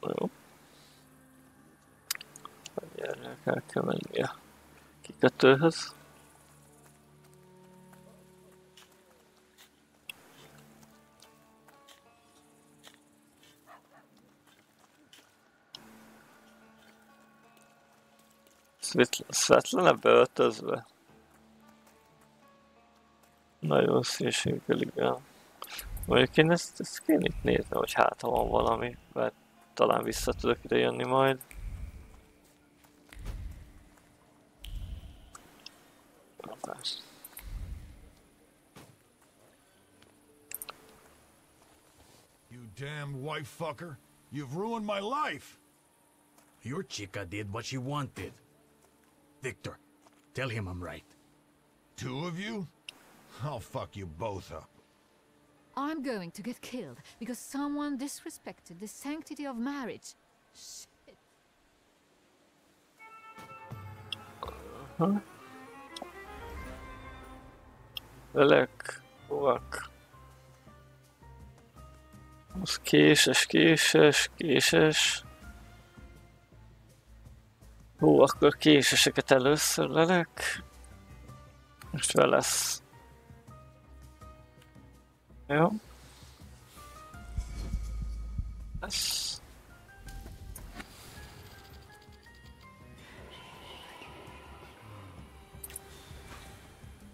Jó. Gyernek, el kell menni a kikötőhöz. Svetlana beöltözve. Nagyon színséggel, igen. Mondjuk én ezt kéne itt nézni, hogy hát ha van valami, mert talán vissza tudok ide jönni majd. You damn wife fucker. You've ruined my life. Your chica did what she wanted. Victor, tell him I'm right. Two of you? I'll fuck you both up. I'm going to get killed because someone disrespected the sanctity of marriage. Shit. Lelek, uvak. Az késes. Hú, akkor késeseket először lelek. Most vele lesz. Jó. Ez.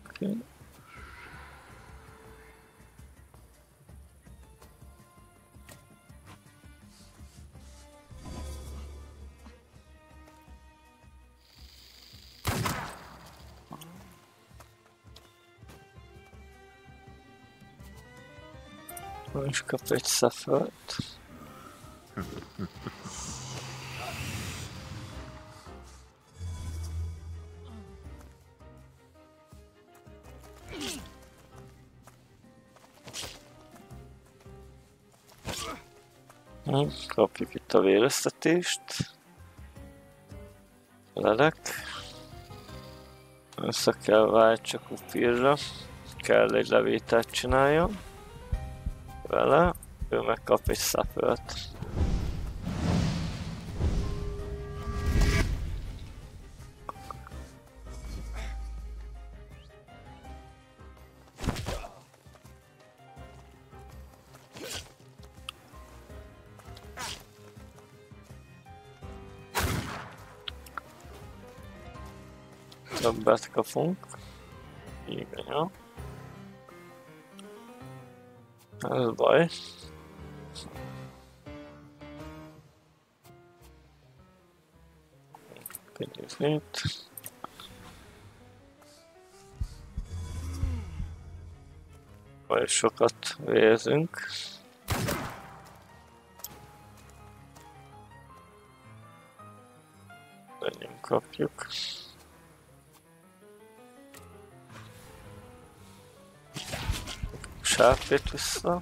Oké. És kap egy szafört. Kapjuk itt a véreztetést. Lelek. Össze kell váltsak upírra. Kell egy levételt csináljon. Vele, ő megkap egy szafört. Többet kapunk. Igen, jó. Ez baj. Nézzét. Vagy sokat vérzünk. De nem kapjuk. Sárpét vissza.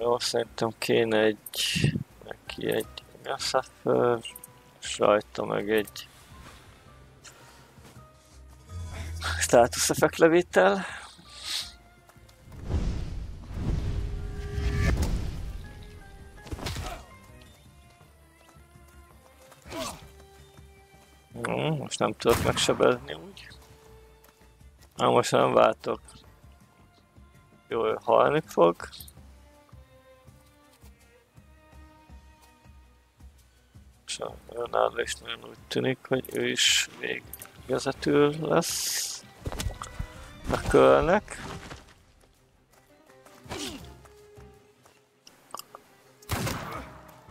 Jó, szerintem kéne neki egy Suffer, és rajta meg egy status effect levétel. Most nem tudok megsebezni úgy. Most nem váltok. Jó, halni fog. És nála is nagyon úgy tűnik, hogy ő is végezetül lesz. Megölnek.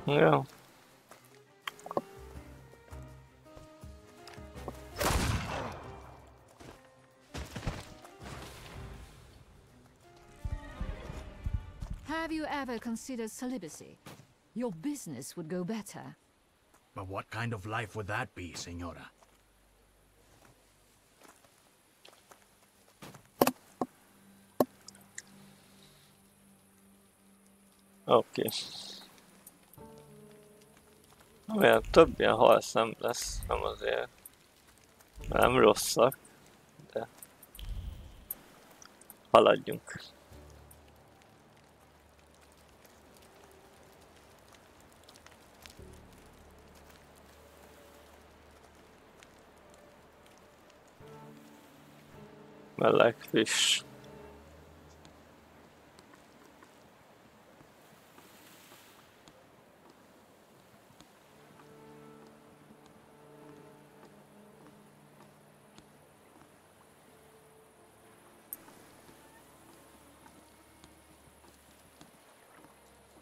Jó. Have you ever considered celibacy? Your business would go better. But what kind of life would that be, Senora? Oké. Olyan több ilyen halszem lesz, nem azért. Nem rosszak, de haladjunk. Meleg fish.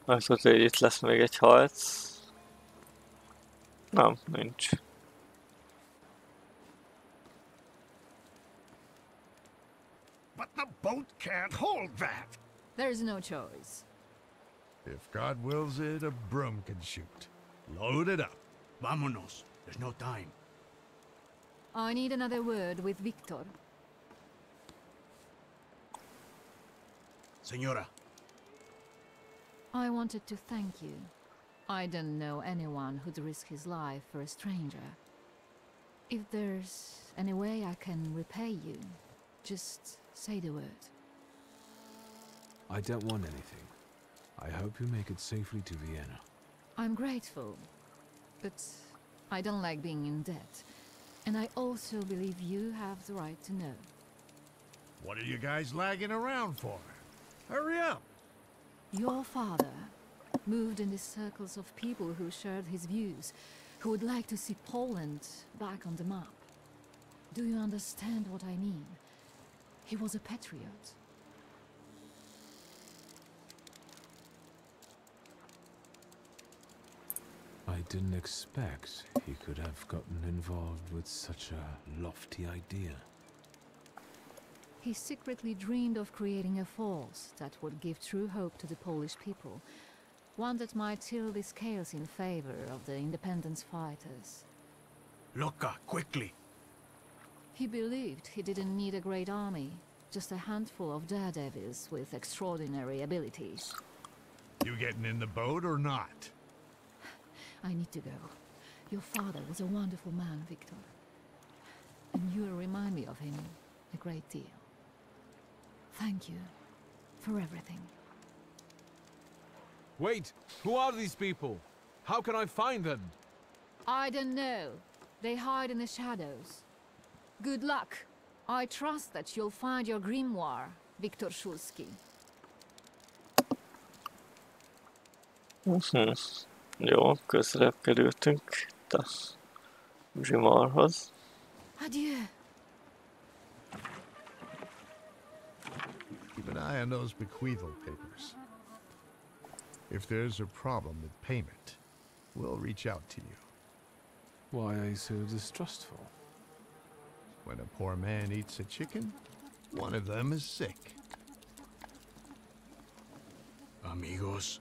Akkor itt lesz még egy harc. Nem, nincs. But the boat can't hold that! There's no choice. If God wills it, a broom can shoot. Load it up. Vámonos. There's no time. I need another word with Victor. Senora. I wanted to thank you. I don't know anyone who'd risk his life for a stranger. If there's any way I can repay you, just say the word. I don't want anything. I hope you make it safely to Vienna. I'm grateful, but I don't like being in debt. And I also believe you have the right to know. What are you guys lagging around for? Hurry up! Your father moved in the circles of people who shared his views, who would like to see Poland back on the map. Do you understand what I mean? He was a patriot. I didn't expect he could have gotten involved with such a lofty idea. He secretly dreamed of creating a force that would give true hope to the Polish people, one that might tilt the scales in favor of the independence fighters. Loca, quickly! He believed he didn't need a great army, just a handful of daredevils with extraordinary abilities. You getting in the boat or not? I need to go. Your father was a wonderful man, Victor. And you remind me of him a great deal. Thank you for everything. Wait! Who are these people? How can I find them? I don't know. They hide in the shadows. Good luck. I trust that you'll find your grimoire, Victor Szulski. Jó, közelebb kerültünk itt a grimoirehoz. Adieu. Keep an eye on those bequeathal papers. If there's a problem with payment, we'll reach out to you. Why are you so distrustful? When a poor man eats a chicken, one of them is sick. Amigos.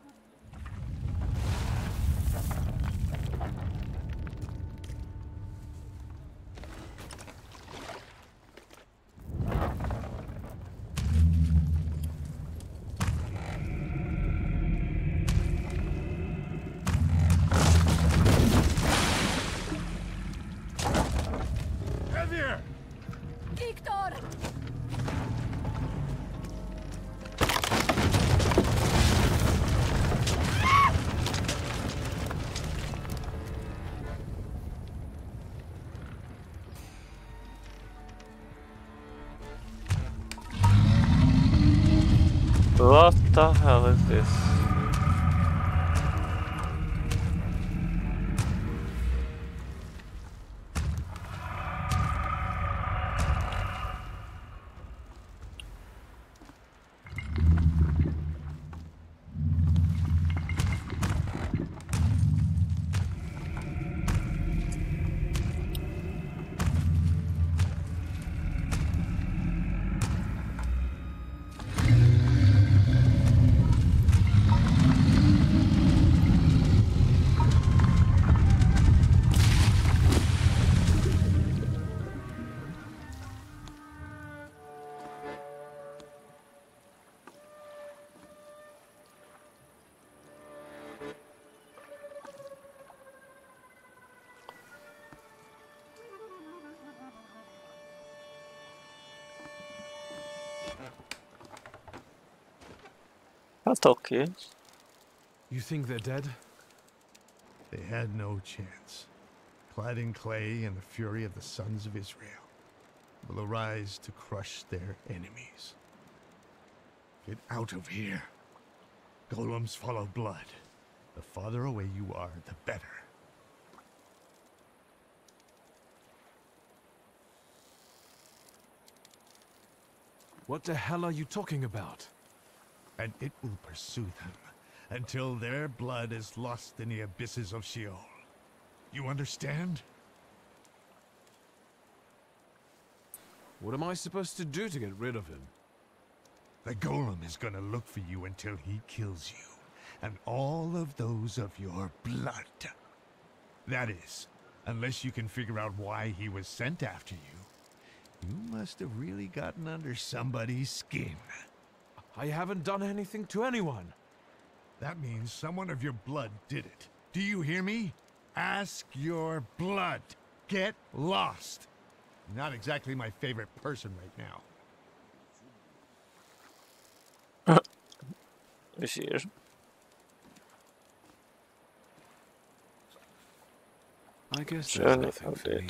What the hell is this? That's okay. You think they're dead? They had no chance. Clad in clay and the fury of the sons of Israel will arise to crush their enemies. Get out of here. Golems follow blood. The farther away you are, the better. What the hell are you talking about? And it will pursue them until their blood is lost in the abysses of Sheol. You understand? What am I supposed to do to get rid of him? The golem is gonna look for you until he kills you, and all of those of your blood. That is, unless you can figure out why he was sent after you. You must have really gotten under somebody's skin. I haven't done anything to anyone. That means someone of your blood did it. Do you hear me? Ask your blood. Get lost. Not exactly my favorite person right now. Is here. I guess there's nothing for me.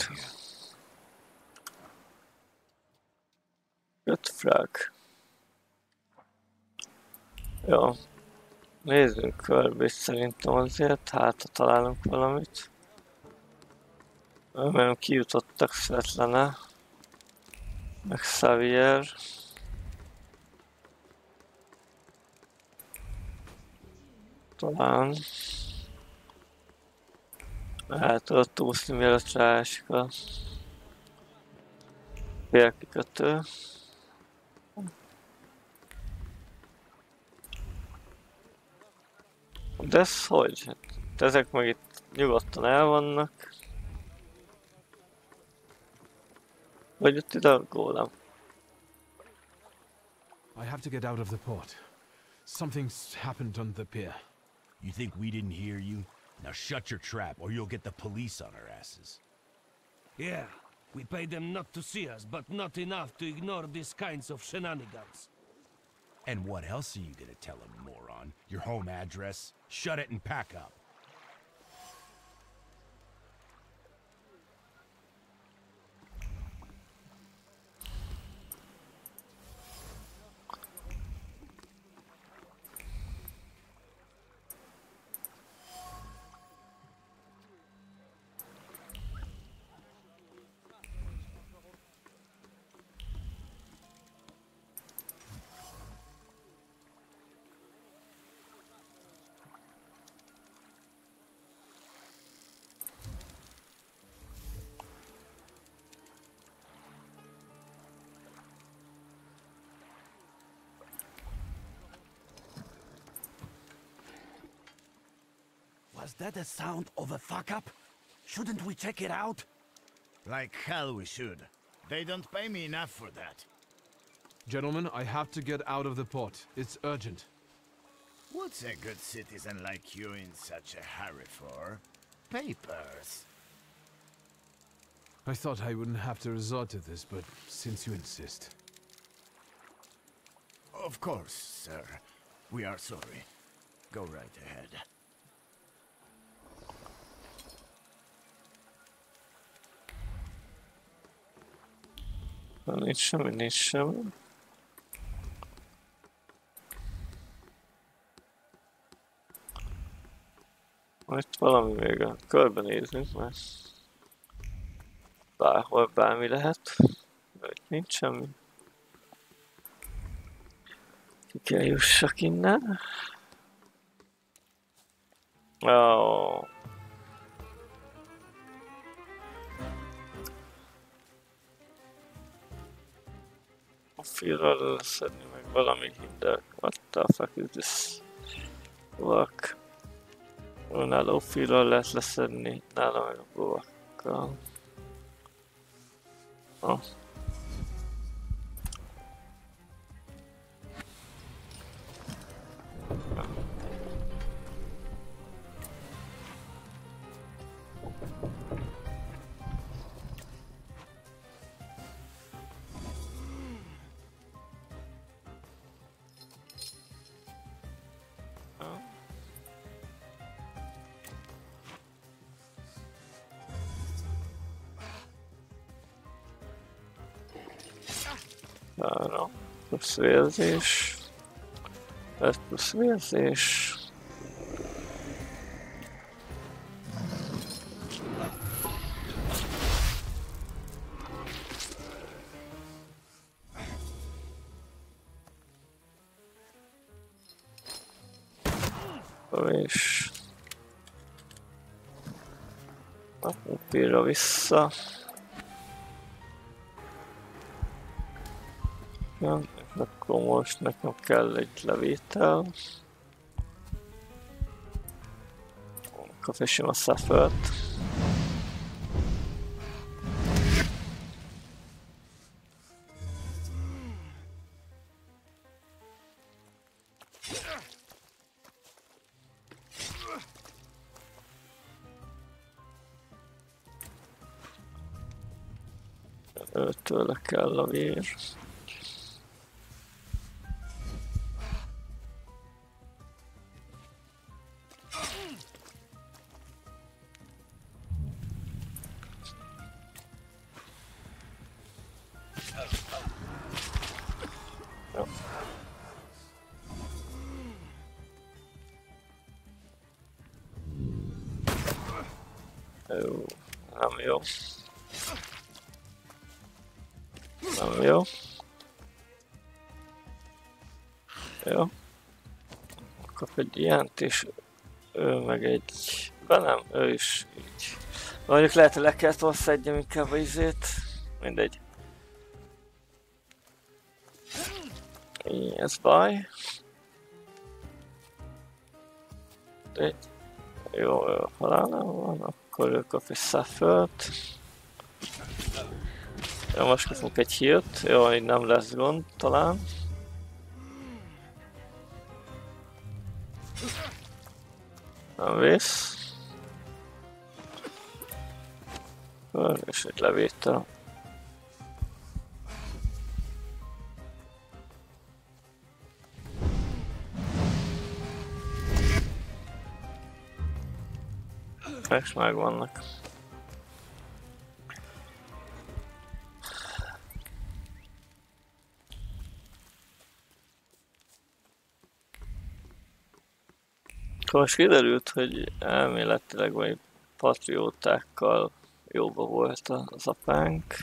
Good frag. Jó. Nézzünk körbe, és szerintem azért, hát ha találunk valamit. Mert kijutottak Svetlana, meg Xavier. Talán. El tudott úszni, mielőtt ráesik a félkikötő. De ez hogy? Hát ezek meg itt nyugodtan el vannak. Vagy jött ide a gólem? I have to get out of the port. Something's happened on the pier. You think we didn't hear you? Now shut your trap, or you'll get the police on our asses. Yeah, we paid them not to see us, but not enough to ignore these kinds of shenanigans. And what else are you gonna tell them, moron? Your home address? Shut it and pack up. Was that a sound of a fuck-up? Shouldn't we check it out? Like hell we should. They don't pay me enough for that. Gentlemen, I have to get out of the port. It's urgent. What's a good citizen like you in such a hurry for? Papers. I thought I wouldn't have to resort to this, but since you insist. Of course, sir. We are sorry. Go right ahead. Nincs semmi, nincs semmi. Itt valami még a körbenézünk, mert bárhol bármi lehet. De itt nincs semmi. Ki kell jussak innen. Oh. A félről leszedni meg valami hinder. What the fuck is this? Work. Nála félről lehet leszedni, nála meg a bovakkal. Oh. Arra, plusz vérzés, ez plusz vérzés. És a upira vissza. Ja, akkor most nekem kell egy levétel. Akkor fessem a suffert. Tőle kell a vér. Nem jó. Nem jó. Jó. Kap egy ilyent, és ő meg egy... De nem, ő is így. Mondjuk lehet, hogy le kellett volna szedjem inkább a izét. Mindegy. Ez baj. De... Jó, halálnál van, akkor ő kap egy suffert. Jó, most kapunk egy healt. Jó, így nem lesz gond, talán. Nem vész. És egy levétel. És megvannak. Akkor most kiderült, hogy elméletileg vagy patriótákkal jóba volt az apánk.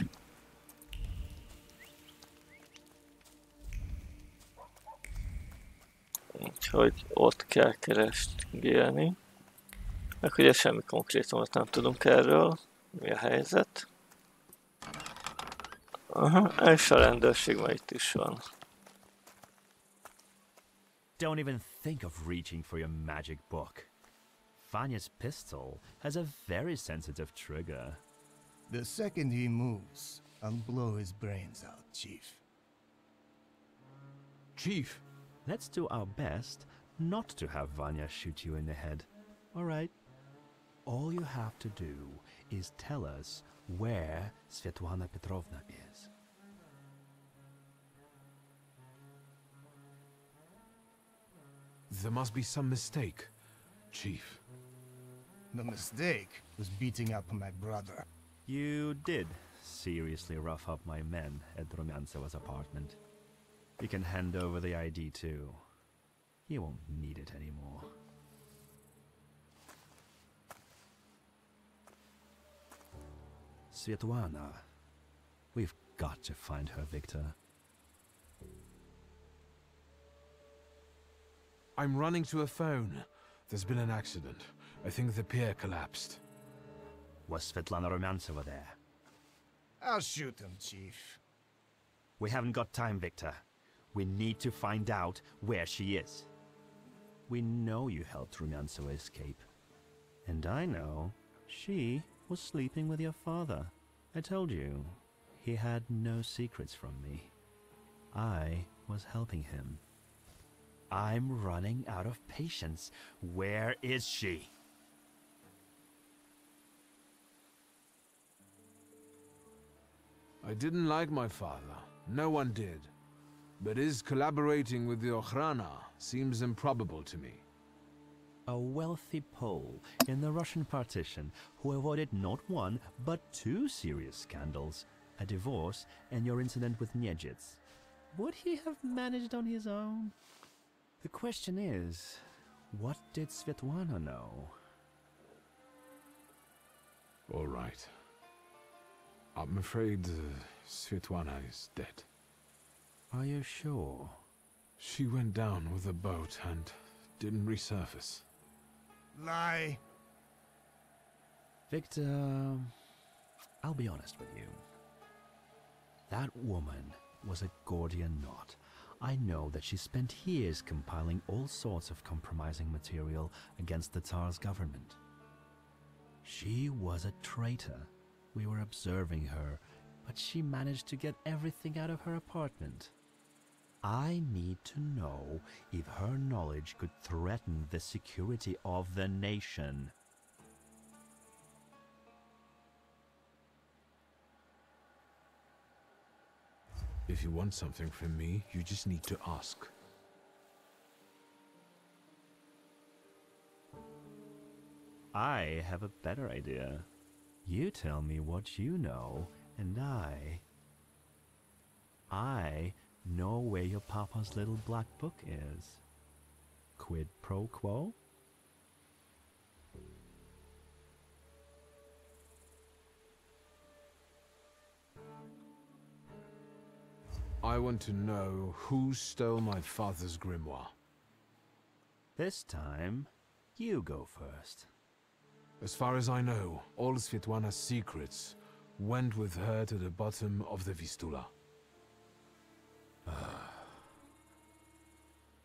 Úgyhogy ott kell keresgélni. Meg ugye semmi konkrétumot nem tudunk erről. Mi a helyzet? Aha, és a rendőrség már itt is van. Don't even think of reaching for your magic book. Vanya's pistol has a very sensitive trigger. The second he moves, I'll blow his brains out, Chief. Chief! Let's do our best not to have Vanya shoot you in the head. All right? All you have to do is tell us where Svetlana Petrovna is. There must be some mistake, Chief. The mistake was beating up my brother. You did seriously rough up my men at Rumyantseva's apartment. You can hand over the ID too. He won't need it anymore. Svetlana. We've got to find her, Victor. I'm running to a phone. There's been an accident. I think the pier collapsed. Was Svetlana Rumyantseva there? I'll shoot him, Chief. We haven't got time, Victor. We need to find out where she is. We know you helped Rumyantseva escape. And I know she was sleeping with your father. I told you, he had no secrets from me. I was helping him. I'm running out of patience. Where is she? I didn't like my father. No one did. But his collaborating with the Okhrana seems improbable to me. A wealthy Pole in the Russian partition who avoided not one, but two serious scandals. A divorce and your incident with Niedzhits. Would he have managed on his own? The question is, what did Svetlana know? All right. I'm afraid Svetlana is dead. Are you sure? She went down with a boat and didn't resurface. Lie. Victor, I'll be honest with you. That woman was a Gordian knot. I know that she spent years compiling all sorts of compromising material against the Tsar's government. She was a traitor. We were observing her, but she managed to get everything out of her apartment. I need to know if her knowledge could threaten the security of the nation. If you want something from me, you just need to ask. I have a better idea. You tell me what you know, and I know where your papa's little black book is. Quid pro quo? I want to know who stole my father's grimoire. This time, you go first. As far as I know, all Svetlana's secrets went with her to the bottom of the Vistula.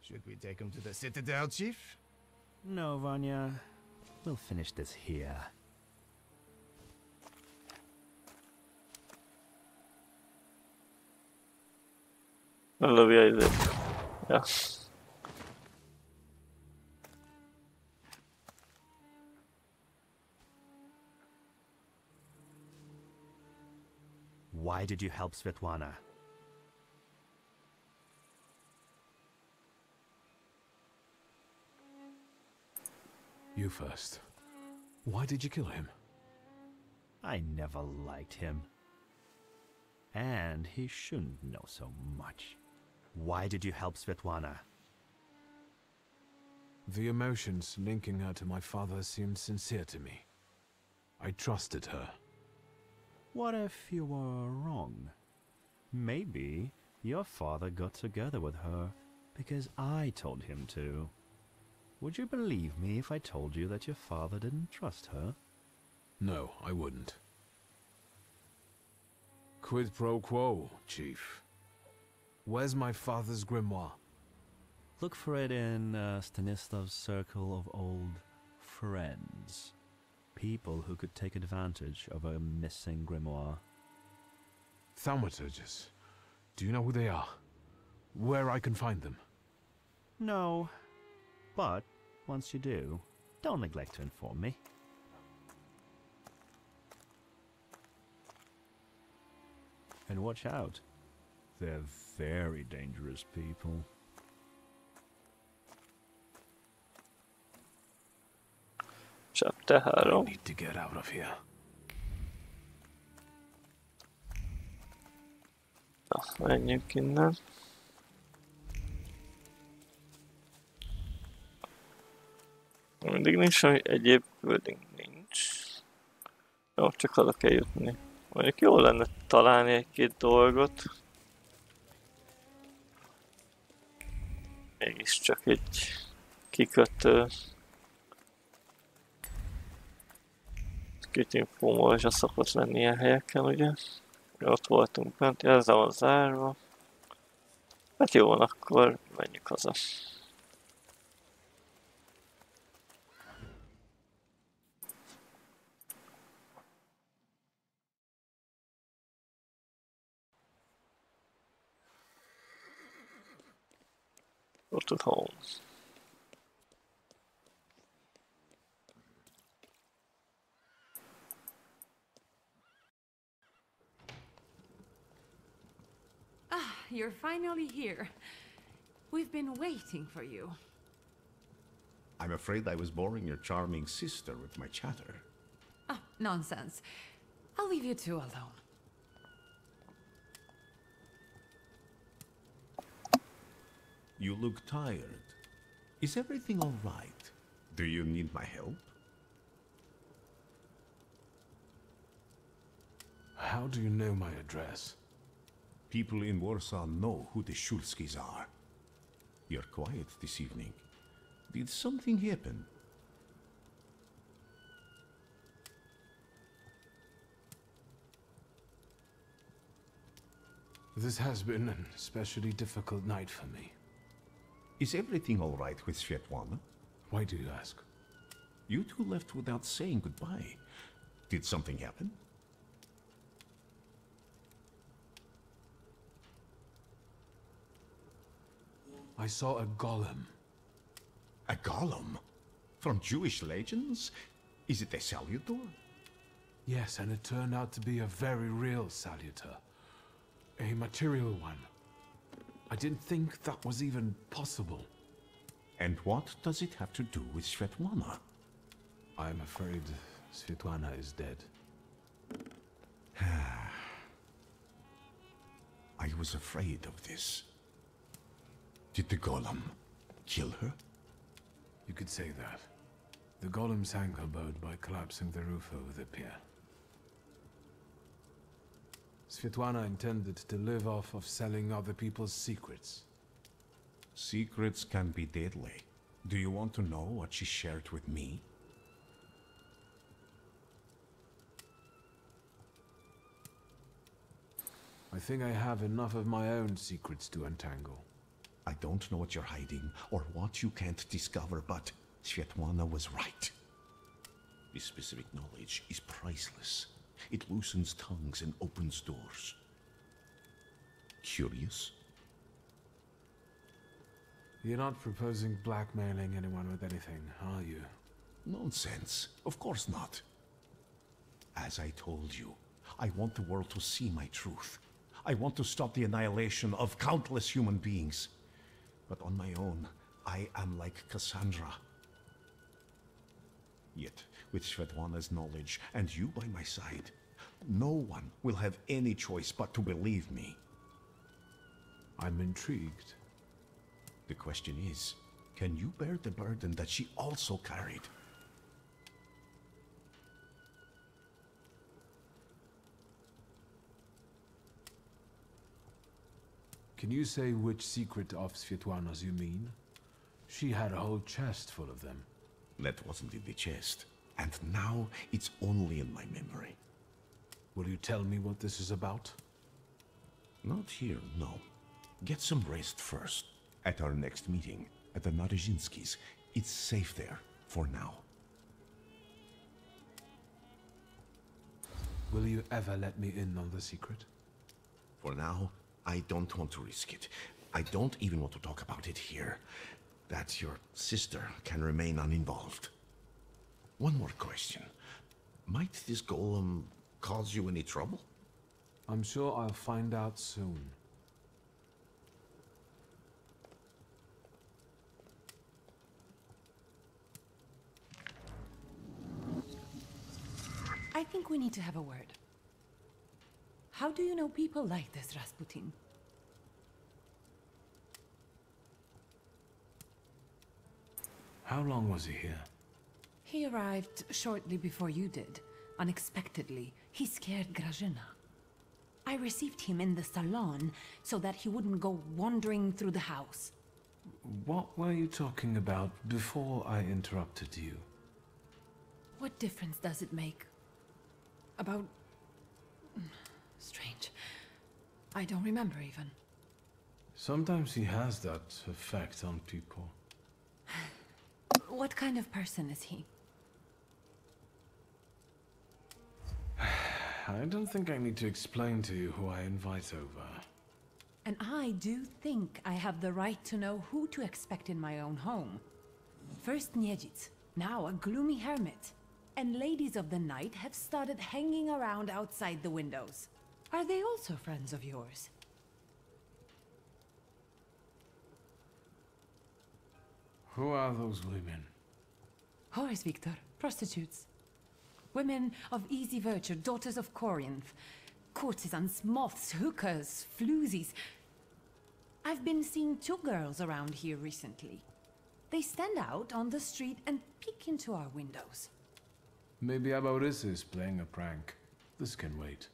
Should we take him to the Citadel, Chief? No, Vanya. We'll finish this here. Lovely idea. Yeah. Why did you help Svetlana? You first. Why did you kill him? I never liked him. And he shouldn't know so much. Why did you help Svetlana? The emotions linking her to my father seemed sincere to me. I trusted her. What if you were wrong? Maybe your father got together with her because I told him to. Would you believe me if I told you that your father didn't trust her? No, I wouldn't. Quid pro quo, Chief. Where's my father's grimoire? Look for it in Stanislav's circle of old friends. People who could take advantage of a missing grimoire. Thaumaturges. Do you know who they are? Where I can find them? No. But, once you do, don't neglect to inform me. And watch out. They're very dangerous people. Chapter I need to get out of here. Na, menjünk innen. Mindig nincs, hogy egyéb küldünk nincs. Jó, csak oda kell jutni. Mondjuk jó lenne találni egy-két dolgot. Mégiscsak egy kikötő. Két infómolzsa szokott lenni ilyen helyeken, ugye? Ott voltunk bent, ezzel van zárva. Hát jó van, akkor menjünk haza. Go to home. Ah, you're finally here. We've been waiting for you. I'm afraid I was boring your charming sister with my chatter. Ah, nonsense. I'll leave you two alone. You look tired. Is everything all right? Do you need my help? How do you know my address? People in Warsaw know who the Szulskis are. You're quiet this evening. Did something happen? This has been an especially difficult night for me. Is everything all right with Svetlana? Why do you ask? You two left without saying goodbye. Did something happen? I saw a golem. A golem? From Jewish legends? Is it a salutor? Yes, and it turned out to be a very real salutor. A material one. I didn't think that was even possible. And what does it have to do with Svetlana? I'm afraid Svetlana is dead. I was afraid of this. Did the golem kill her? You could say that. The golem sank her boat by collapsing the roof over the pier. Svetlana intended to live off of selling other people's secrets. Secrets can be deadly. Do you want to know what she shared with me? I think I have enough of my own secrets to untangle. I don't know what you're hiding or what you can't discover, but Svetlana was right. This specific knowledge is priceless. It loosens tongues and opens doors. Curious? You're not proposing blackmailing anyone with anything, are you? Nonsense. Of course not. As I told you, I want the world to see my truth. I want to stop the annihilation of countless human beings. But on my own, I am like Cassandra. Yet, with Svetlana's knowledge and you by my side, no one will have any choice but to believe me. I'm intrigued. The question is, can you bear the burden that she also carried? Can you say which secret of Svetlana's you mean? She had a whole chest full of them. That wasn't in the chest. And now it's only in my memory. Will you tell me what this is about? Not here, no. Get some rest first. At our next meeting, at the Narzhinskis. It's safe there, for now. Will you ever let me in on the secret? For now, I don't want to risk it. I don't even want to talk about it here. That your sister can remain uninvolved. One more question. Might this golem cause you any trouble? I'm sure I'll find out soon. I think we need to have a word. How do you know people like this Rasputin? How long was he here? He arrived shortly before you did. Unexpectedly, he scared Grażyna. I received him in the salon so that he wouldn't go wandering through the house. What were you talking about before I interrupted you? What difference does it make? About... Strange. I don't remember even. Sometimes he has that effect on people. What kind of person is he? I don't think I need to explain to you who I invite over. And I do think I have the right to know who to expect in my own home. First Niedzic, now a gloomy hermit. And ladies of the night have started hanging around outside the windows. Are they also friends of yours? Who are those women? Whores, Victor. Prostitutes. Women of easy virtue, daughters of Corinth. Courtesans, moths, hookers, floozies. I've been seeing 2 girls around here recently. They stand out on the street and peek into our windows. Maybe AORUS is playing a prank. This can wait.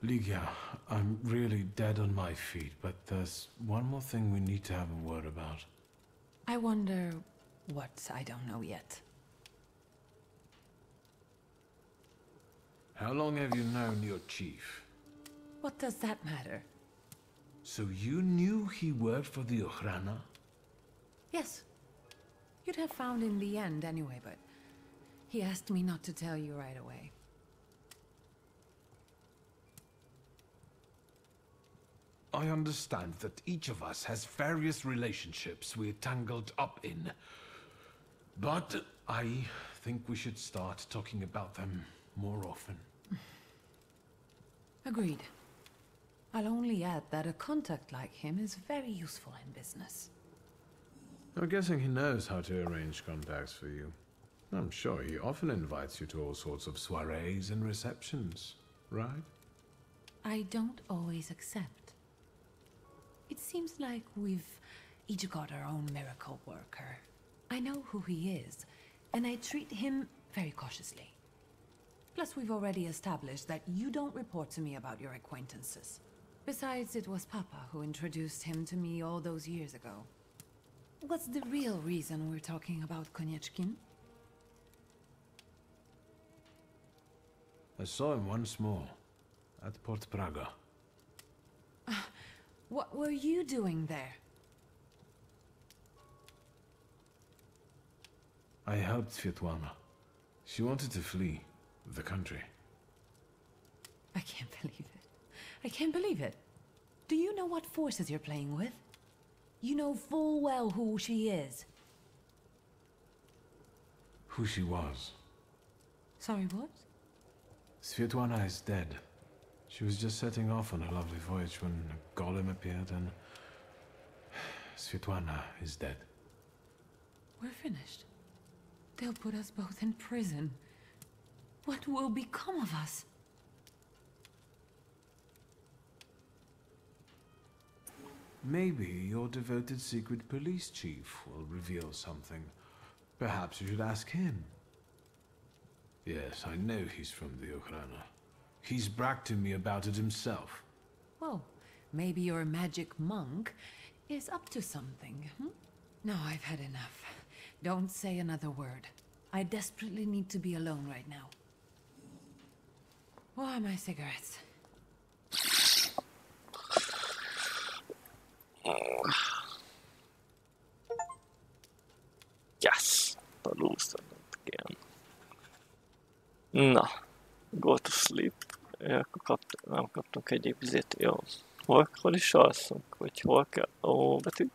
Ligia, I'm really dead on my feet, but there's one more thing we need to have a word about. I wonder what I don't know yet. How long have you known your chief? What does that matter? So you knew he worked for the Ochrana? Yes. You'd have found in the end anyway, but he asked me not to tell you right away. I understand that each of us has various relationships we're tangled up in. But I think we should start talking about them more often. Agreed. I'll only add that a contact like him is very useful in business. I'm guessing he knows how to arrange contacts for you. I'm sure he often invites you to all sorts of soirees and receptions, right? I don't always accept. It seems like we've each got our own miracle worker. I know who he is, and I treat him very cautiously. Plus, we've already established that you don't report to me about your acquaintances. Besides, it was Papa who introduced him to me all those years ago. What's the real reason we're talking about Konieczkin? I saw him once more, at Port Praga. What were you doing there? I helped Svietłana. She wanted to flee the country. I can't believe it. I can't believe it. Do you know what forces you're playing with? You know full well who she is. Who she was. Sorry, what? Svietłana is dead. She was just setting off on a lovely voyage when a golem appeared and... Svietłana is dead. We're finished. They'll put us both in prison. What will become of us? Maybe your devoted secret police chief will reveal something. Perhaps you should ask him. Yes, I know he's from the Ochrana. He's bragged to me about it himself. Well, maybe your magic monk is up to something, hmm? No, I've had enough. Don't say another word. I desperately need to be alone right now. Where are my cigarettes? Yes! Talúztam again. Na, go to sleep. Akkor nem kaptunk egyéb vizét. Jó. Hol is alszunk? Vagy hol kell? Ó, betű.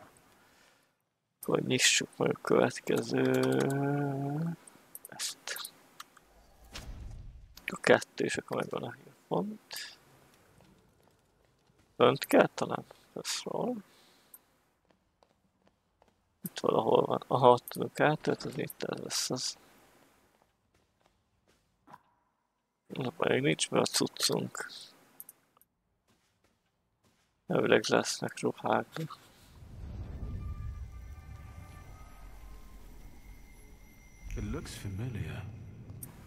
Akkor nyissuk meg a következő... ezt. A 2, és akkor megvan a hírpont. Fönt kell talán? Feszról. Itt valahol van. Aha, ott tudunk átöltözni, itt ez lesz az. Na, még nincs be a cuccunk. Elvileg lesznek ruhák. It looks familiar.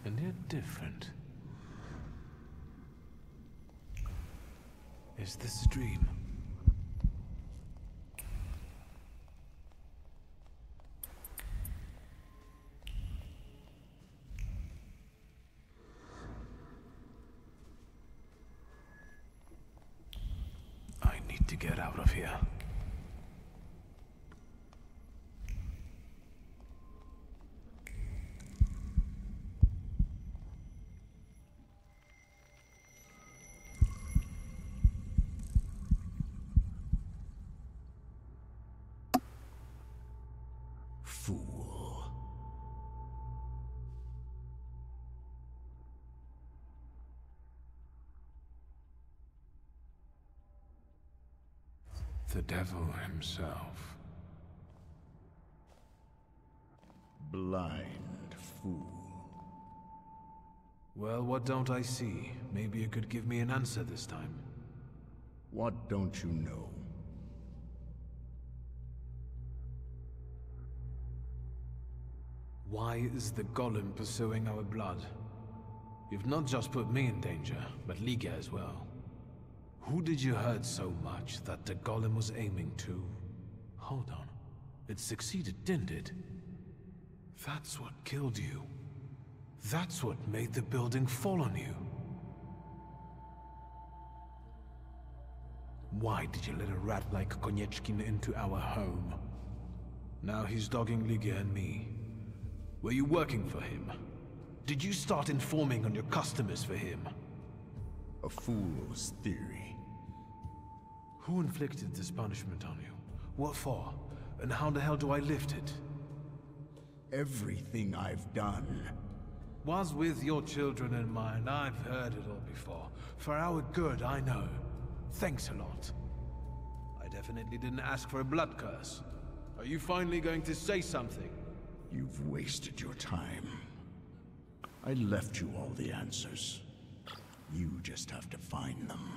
and yet different. Is this a dream? I need to get out of here. Fool. The devil himself. Blind fool. Well, what don't I see? Maybe you could give me an answer this time. What don't you know? Why is the golem pursuing our blood? You've not just put me in danger, but Liga as well. Who did you hurt so much that the golem was aiming to? Hold on. It succeeded, didn't it? That's what killed you. That's what made the building fall on you. Why did you let a rat like Konieczkin into our home? Now he's dogging Liga and me. Were you working for him? Did you start informing on your customers for him? A fool's theory. Who inflicted this punishment on you? What for? And how the hell do I lift it? Everything I've done was with your children in mind. I've heard it all before. For our good, I know. Thanks a lot. I definitely didn't ask for a blood curse. Are you finally going to say something? You've wasted your time. I left you all the answers. You just have to find them.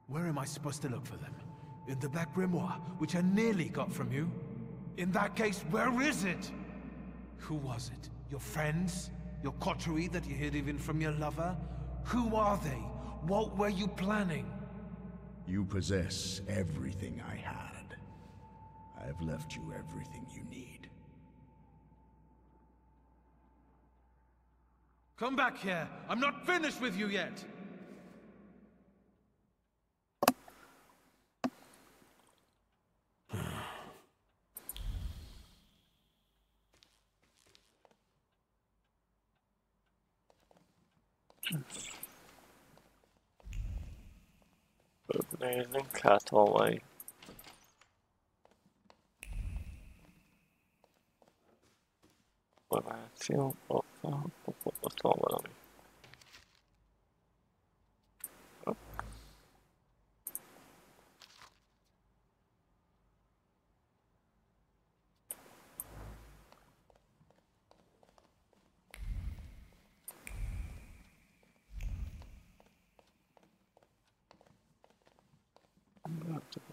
Where am I supposed to look for them? In the Black Grimoire, which I nearly got from you? In that case, where is it? Who was it? Your friends? Your coterie that you hid even from your lover? Who are they? What were you planning? You possess everything I had. I've left you everything you need. Come back here! I'm not finished with you yet! Nézzünk hát, hol van. Információ, ott van valami.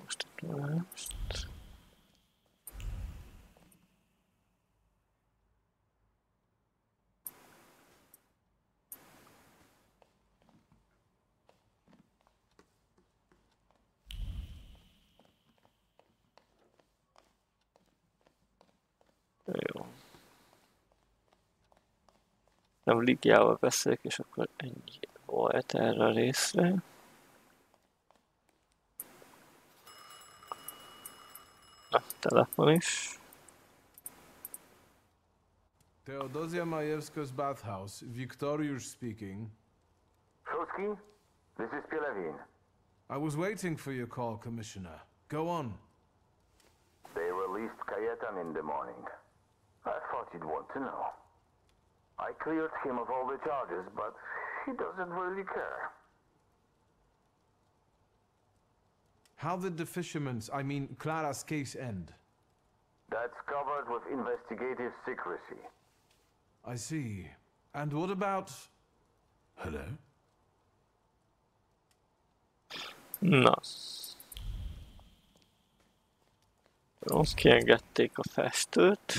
Most itt most. Jó. Nem Ligiával beszélek, és akkor ennyi volt erre a részre. A telefon is. Theodosia Majewska's bathhouse. Victoriusz speaking. Shulsky, this is Pielewin. I was waiting for your call, Commissioner. Go on. They released Kajetan in the morning. I thought you'd want to know. I cleared him of all the charges, but he doesn't really care. How did the fisherman's, I mean Clara's case end? That's covered with investigative secrecy. I see. And what about... Hello? Na. Most kiengedték a festőt.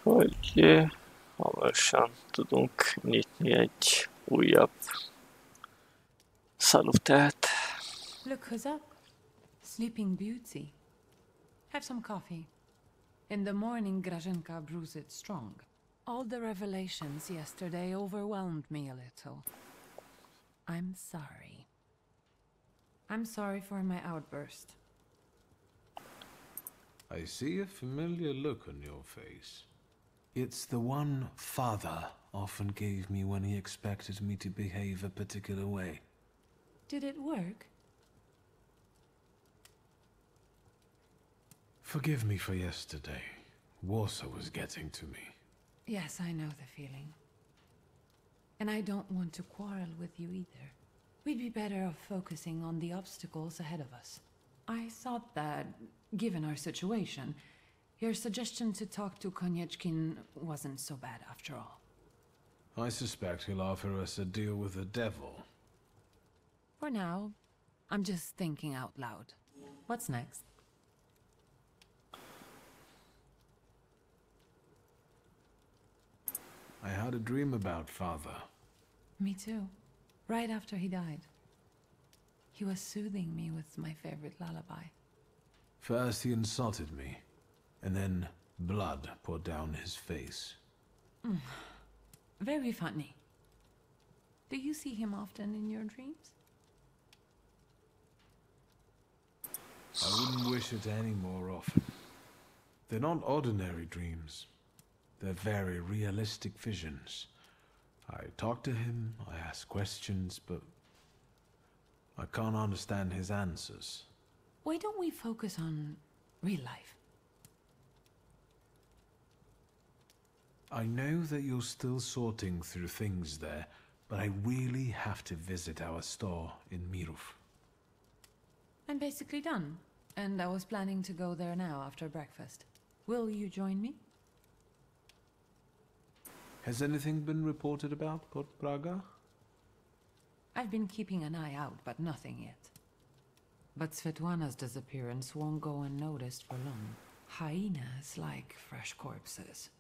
hogy hamarosan tudunk nyitni egy újabb szalutát. Look who's up. Sleeping Beauty. Have some coffee. In the morning, Graženka brews it strong. All the revelations yesterday overwhelmed me a little. I'm sorry. I'm sorry for my outburst. I see a familiar look on your face. It's the one Father often gave me when he expected me to behave a particular way. Did it work? Forgive me for yesterday. Warsaw was getting to me. Yes, I know the feeling. And I don't want to quarrel with you either. We'd be better off focusing on the obstacles ahead of us. I thought that, given our situation, your suggestion to talk to Konieczkin wasn't so bad after all. I suspect he'll offer us a deal with the devil. For now, I'm just thinking out loud. What's next? I had a dream about Father. Me too. Right after he died. He was soothing me with my favorite lullaby. First he insulted me, and then blood poured down his face. Very funny. Do you see him often in your dreams? I wouldn't wish it any more often. They're not ordinary dreams. They're very realistic visions. I talk to him, I ask questions, but I can't understand his answers. Why don't we focus on real life? I know that you're still sorting through things there, but I really have to visit our store in Mirów. I'm basically done, and I was planning to go there now after breakfast. Will you join me? Has anything been reported about Port Praga? I've been keeping an eye out, but nothing yet. But Svetlana's disappearance won't go unnoticed for long. Hyenas like fresh corpses.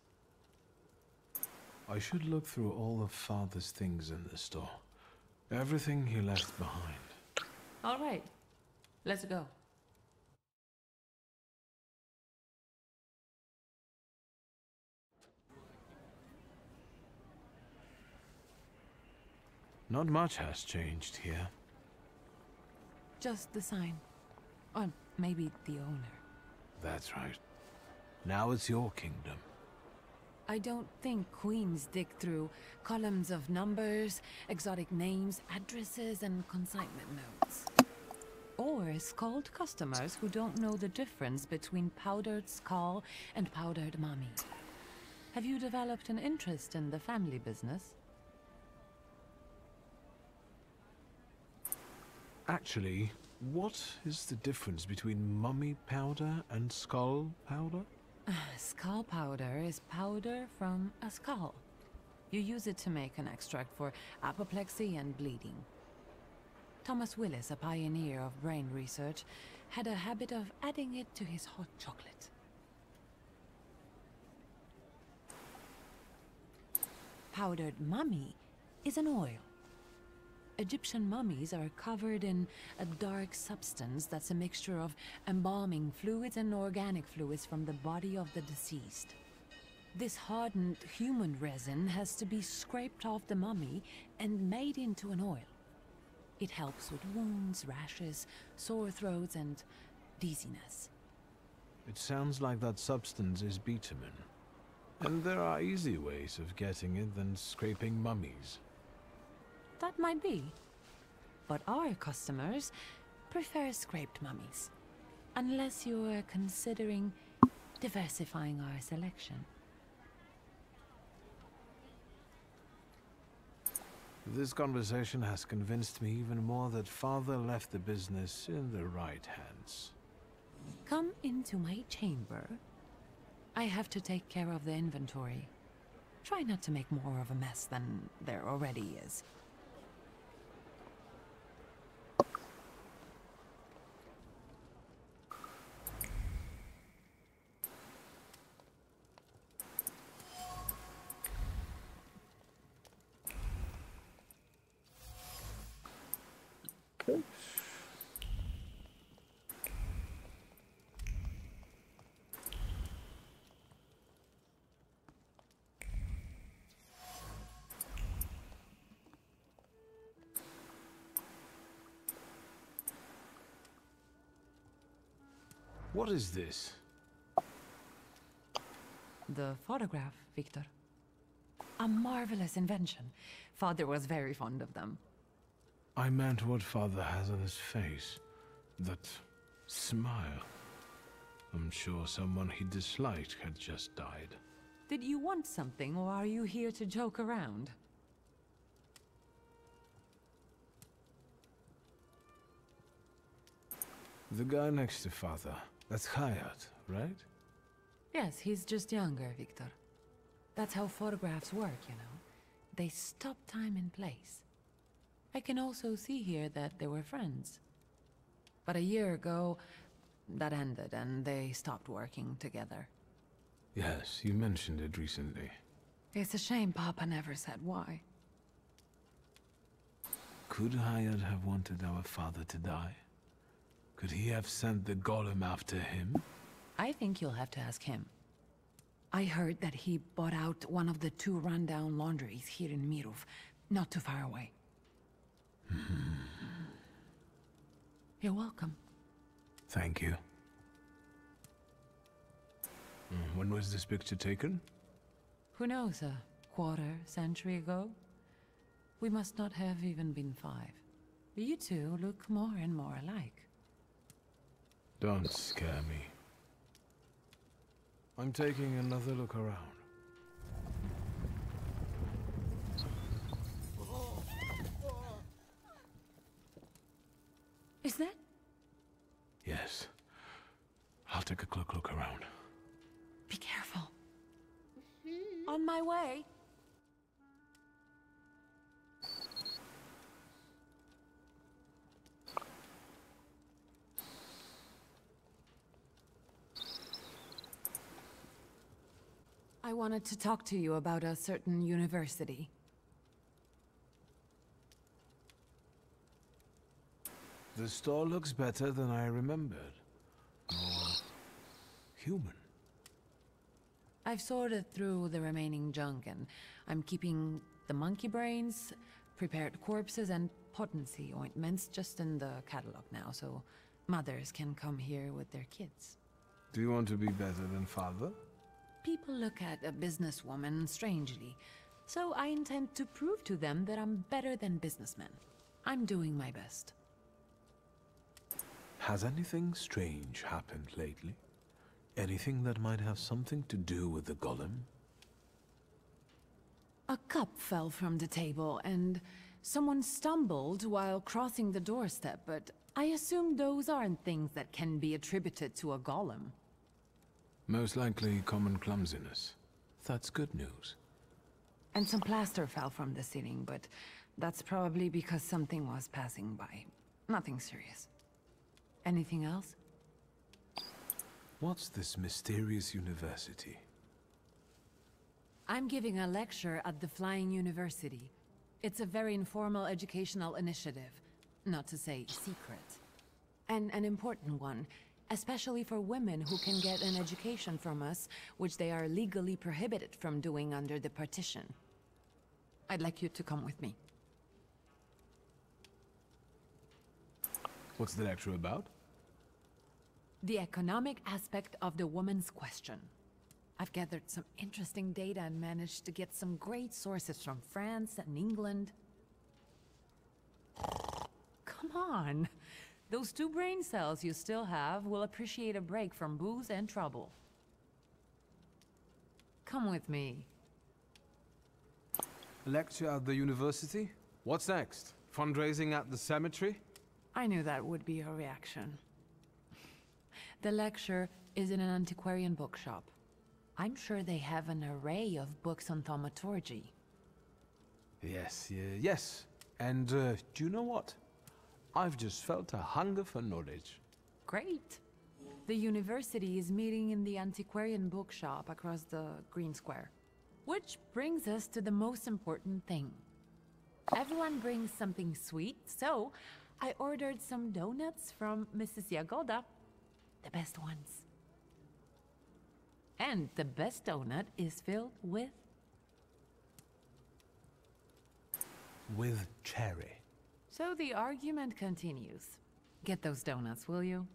I should look through all of Father's things in the store. Everything he left behind. All right, let's go. Not much has changed here. Just the sign. Or maybe the owner. That's right. Now it's your kingdom. I don't think queens dig through columns of numbers, exotic names, addresses, and consignment notes. Or scald customers who don't know the difference between powdered skull and powdered mummy. Have you developed an interest in the family business? Actually, what is the difference between mummy powder and skull powder? Skull powder is powder from a skull. You use it to make an extract for apoplexy and bleeding. Thomas Willis, a pioneer of brain research, had a habit of adding it to his hot chocolate. Powdered mummy is an oil. Egyptian mummies are covered in a dark substance that's a mixture of embalming fluids and organic fluids from the body of the deceased. This hardened human resin has to be scraped off the mummy and made into an oil. It helps with wounds, rashes, sore throats, and dizziness. It sounds like that substance is bitumen. And there are easy ways of getting it than scraping mummies. That might be. But our customers prefer scraped mummies. Unless you're considering diversifying our selection. This conversation has convinced me even more that Father left the business in the right hands. Come into my chamber. I have to take care of the inventory. Try not to make more of a mess than there already is. What is this? The photograph, Victor. A marvelous invention. Father was very fond of them. I meant what Father has on his face. That smile. I'm sure someone he disliked had just died. Did you want something, or are you here to joke around? The guy next to Father. That's Hayat, right? Yes, he's just younger, Victor. That's how photographs work, you know. They stop time and place. I can also see here that they were friends. But a year ago, that ended and they stopped working together. Yes, you mentioned it recently. It's a shame Papa never said why. Could Hayat have wanted our father to die? Could he have sent the golem after him? I think you'll have to ask him. I heard that he bought out one of the 2 rundown laundries here in Mirov, not too far away. You're welcome. Thank you. When was this picture taken? Who knows, a quarter-century ago? We must not have even been 5. You two look more and more alike. Don't scare me. I'm taking another look around. Is that? Yes. I'll take a quick look around. Be careful. On my way. I wanted to talk to you about a certain university. The store looks better than I remembered. More human. I've sorted through the remaining junk and I'm keeping the monkey brains, prepared corpses, and potency ointments just in the catalog now, so mothers can come here with their kids. Do you want to be better than Father? People look at a businesswoman strangely, so I intend to prove to them that I'm better than businessmen. I'm doing my best. Has anything strange happened lately? Anything that might have something to do with the golem? A cup fell from the table and someone stumbled while crossing the doorstep, but I assume those aren't things that can be attributed to a golem. Most likely common clumsiness. That's good news. And some plaster fell from the ceiling, but that's probably because something was passing by. Nothing serious. Anything else? What's this mysterious university? I'm giving a lecture at the Flying University. It's a very informal educational initiative, not to say secret. And an important one, especially for women who can get an education from us, which they are legally prohibited from doing under the partition. I'd like you to come with me. What's the lecture about? The economic aspect of the woman's question. I've gathered some interesting data and managed to get some great sources from France and England. Come on! Those 2 brain cells you still have will appreciate a break from booze and trouble. Come with me. Lecture at the university? What's next? Fundraising at the cemetery? I knew that would be your reaction. The lecture is in an antiquarian bookshop. I'm sure they have an array of books on thaumaturgy. Yes, yes. And do you know what? I've just felt a hunger for knowledge. Great. The university is meeting in the antiquarian bookshop across the Green Square. Which brings us to the most important thing. Everyone brings something sweet, so I ordered some donuts from Mrs. Yagoda. The best ones. And the best donut is filled with... With cherry. So the argument continues. Get those donuts, will you?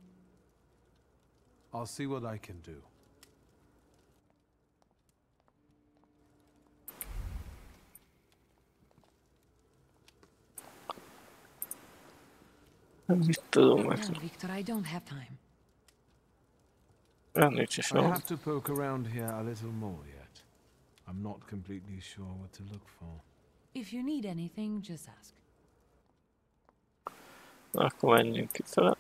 I'll see what I can do. Victor, I don't have time. I have to poke around here a little more yet. I'm not completely sure what to look for. If you need anything, just ask. Akkor menjünk kifele.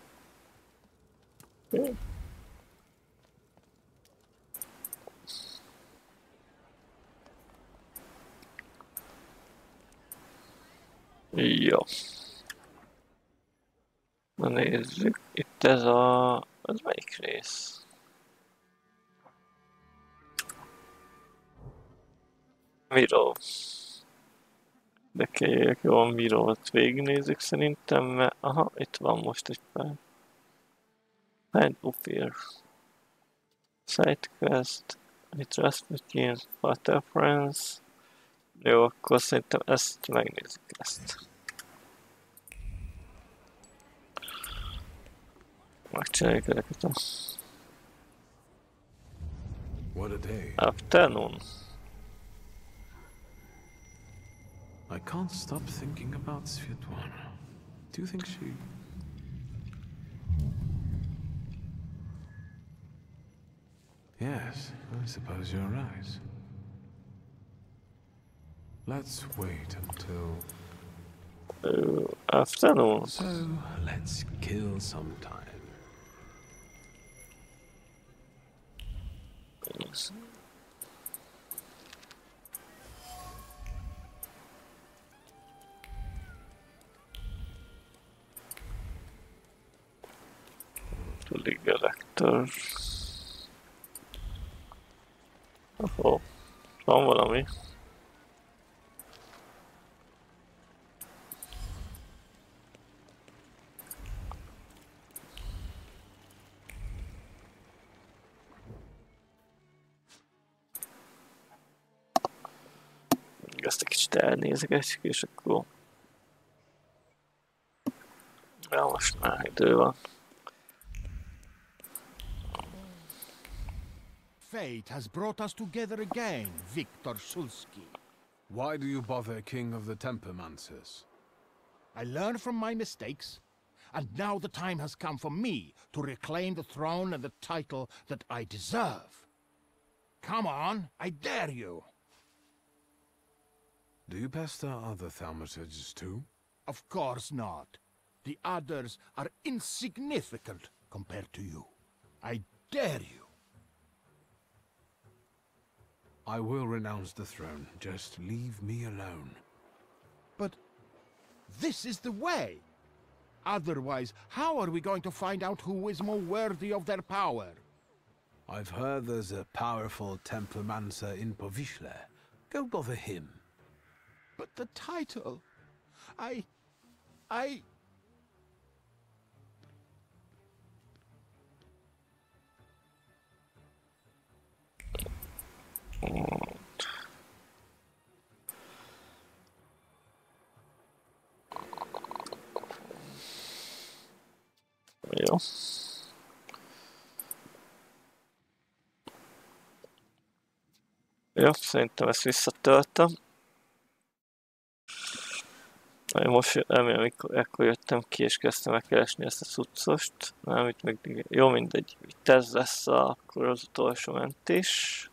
Jó. Na nézzük. Itt ez a... Ez melyik rész? Miró. De kérjek, jó, a Mirót végignézzük szerintem, mert... Aha, itt van most egy pár. Hand Upir. Sidequest. Itt Rasputin, WATERFORCE. Jó, akkor szerintem ezt megnézzük, ezt. Megcsináljuk ezeket a... Afternoon. I can't stop thinking about Svetlana. Do you think she... Yes, I suppose you're right. Let's wait until... Afternoon. So, let's kill some time. Yes. Ligelector. Oh, van valami. Ezt egy kicsit elnézegetjük, és akkor... Ja, most már idő van. Fate has brought us together again, Victor Szulski. Why do you bother, King of the Tempermancers? I learned from my mistakes, and now the time has come for me to reclaim the throne and the title that I deserve. Come on, I dare you. Do you pester other Thaumaturges too? Of course not. The others are insignificant compared to you. I dare you. I will renounce the throne. Just leave me alone. But this is the way. Otherwise, how are we going to find out who is more worthy of their power? I've heard there's a powerful Tempermancer in Povishle. Go bother him. But the title... I... Jó. Jó, szerintem ezt visszatöltem. Most remélem, ekkor jöttem ki és kezdtem megkeresni ezt a cuccost. Nem, itt még... Jó, mindegy. Itt ez lesz akkor az utolsó mentés.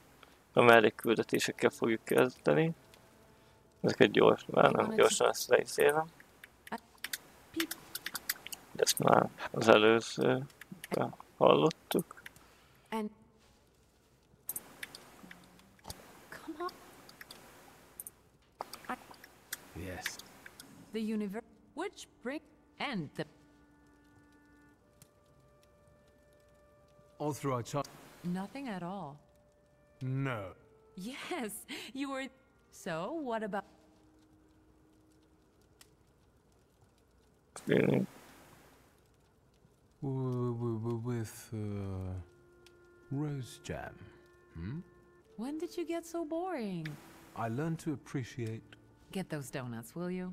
A mellékküldetésekkel fogjuk kezdeni. Ezeket gyorsan, nem gyorsan ezt leizélem. De ezt már az előzőben hallottuk. Yes. The universe, which bring and the... All through our child. Nothing at all. No. Yes, you were... So, what about... With rose jam. When did you get so boring? I learned to appreciate... Get those donuts, will you?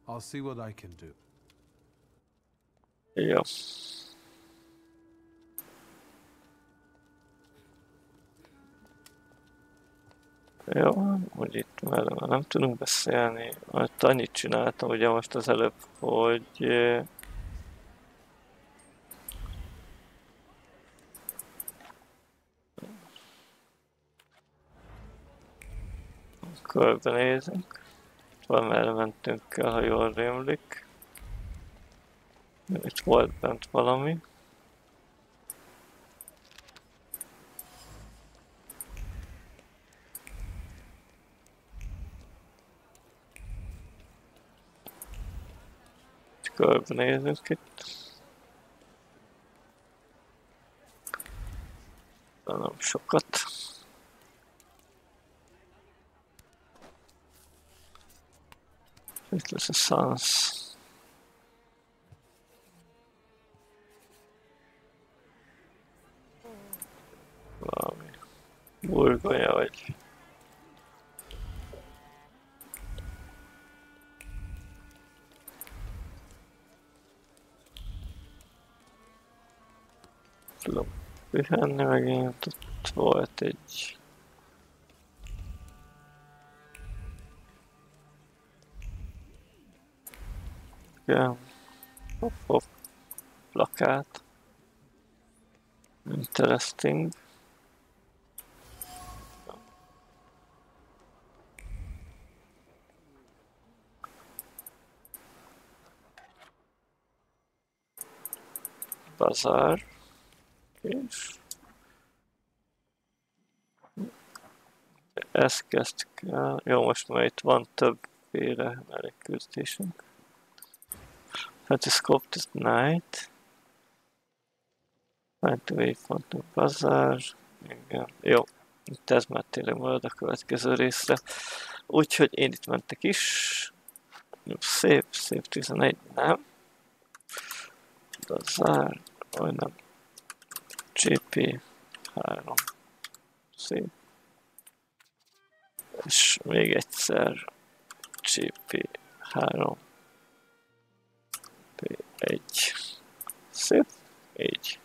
I'll see what I can do. Jó. Jó, hogy itt már nem tudunk beszélni. Mert annyit csináltam ugye most az előbb, hogy körbenézünk. Valamerre mentünk el, ha jól rémlik. Itt volt bent valami. Körbenézünk itt. De nem sokat. Itt lesz a Sans. Valami burgonya vagy. Tudom pihenni megint, ott volt egy... Igen, hopp, plakát. Interesting. Bazár. És ezt kezdtük el. Jó, most már itt van többféle elégküzdésünk. Hát is scoped at night. Find the way from the bazaar. Igen. Jó, itt ez már tényleg marad a következő részre. Úgyhogy én itt mentek is. Jó, szép 11, nem. Bazaar, vagy nem. GP3. Szép. És még egyszer GP3. P1. Szép. Így.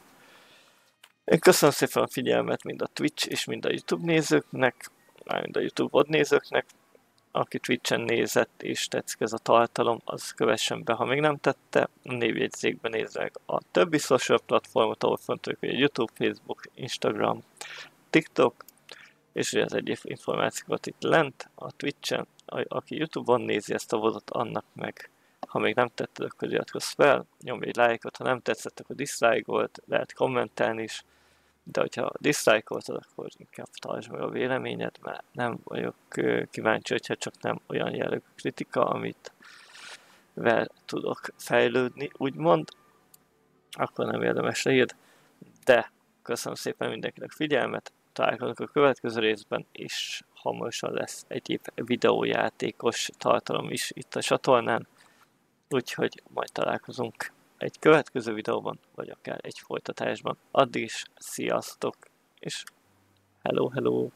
Én köszönöm szépen a figyelmet mind a Twitch és mind a YouTube nézőknek, mind a YouTube nézőknek. Aki Twitchen nézett és tetszik ez a tartalom, az kövessen be, ha még nem tette. A névjegyzékben nézze meg a többi social platformot, ahol fontosak, hogy a YouTube, Facebook, Instagram, TikTok, és ugye az egyéb információkat itt lent a Twitchen. Aki YouTube-on nézi ezt a vodot, annak meg, ha még nem tetted, akkor iratkozz fel, nyomj egy lájkot, ha nem tetszett, akkor dislike-olt, lehet kommentelni is, de hogyha dislike-oltad, akkor inkább tartsd meg a véleményed, mert nem vagyok kíváncsi, hogyha csak nem olyan jellegű kritika, amit vel tudok fejlődni, úgymond, akkor nem érdemes leírd, de köszönöm szépen mindenkinek figyelmet, találkozunk a következő részben, és hamarosan lesz egyéb videójátékos tartalom is itt a csatornán, úgyhogy majd találkozunk egy következő videóban, vagy akár egy folytatásban. Addig is sziasztok, és hello!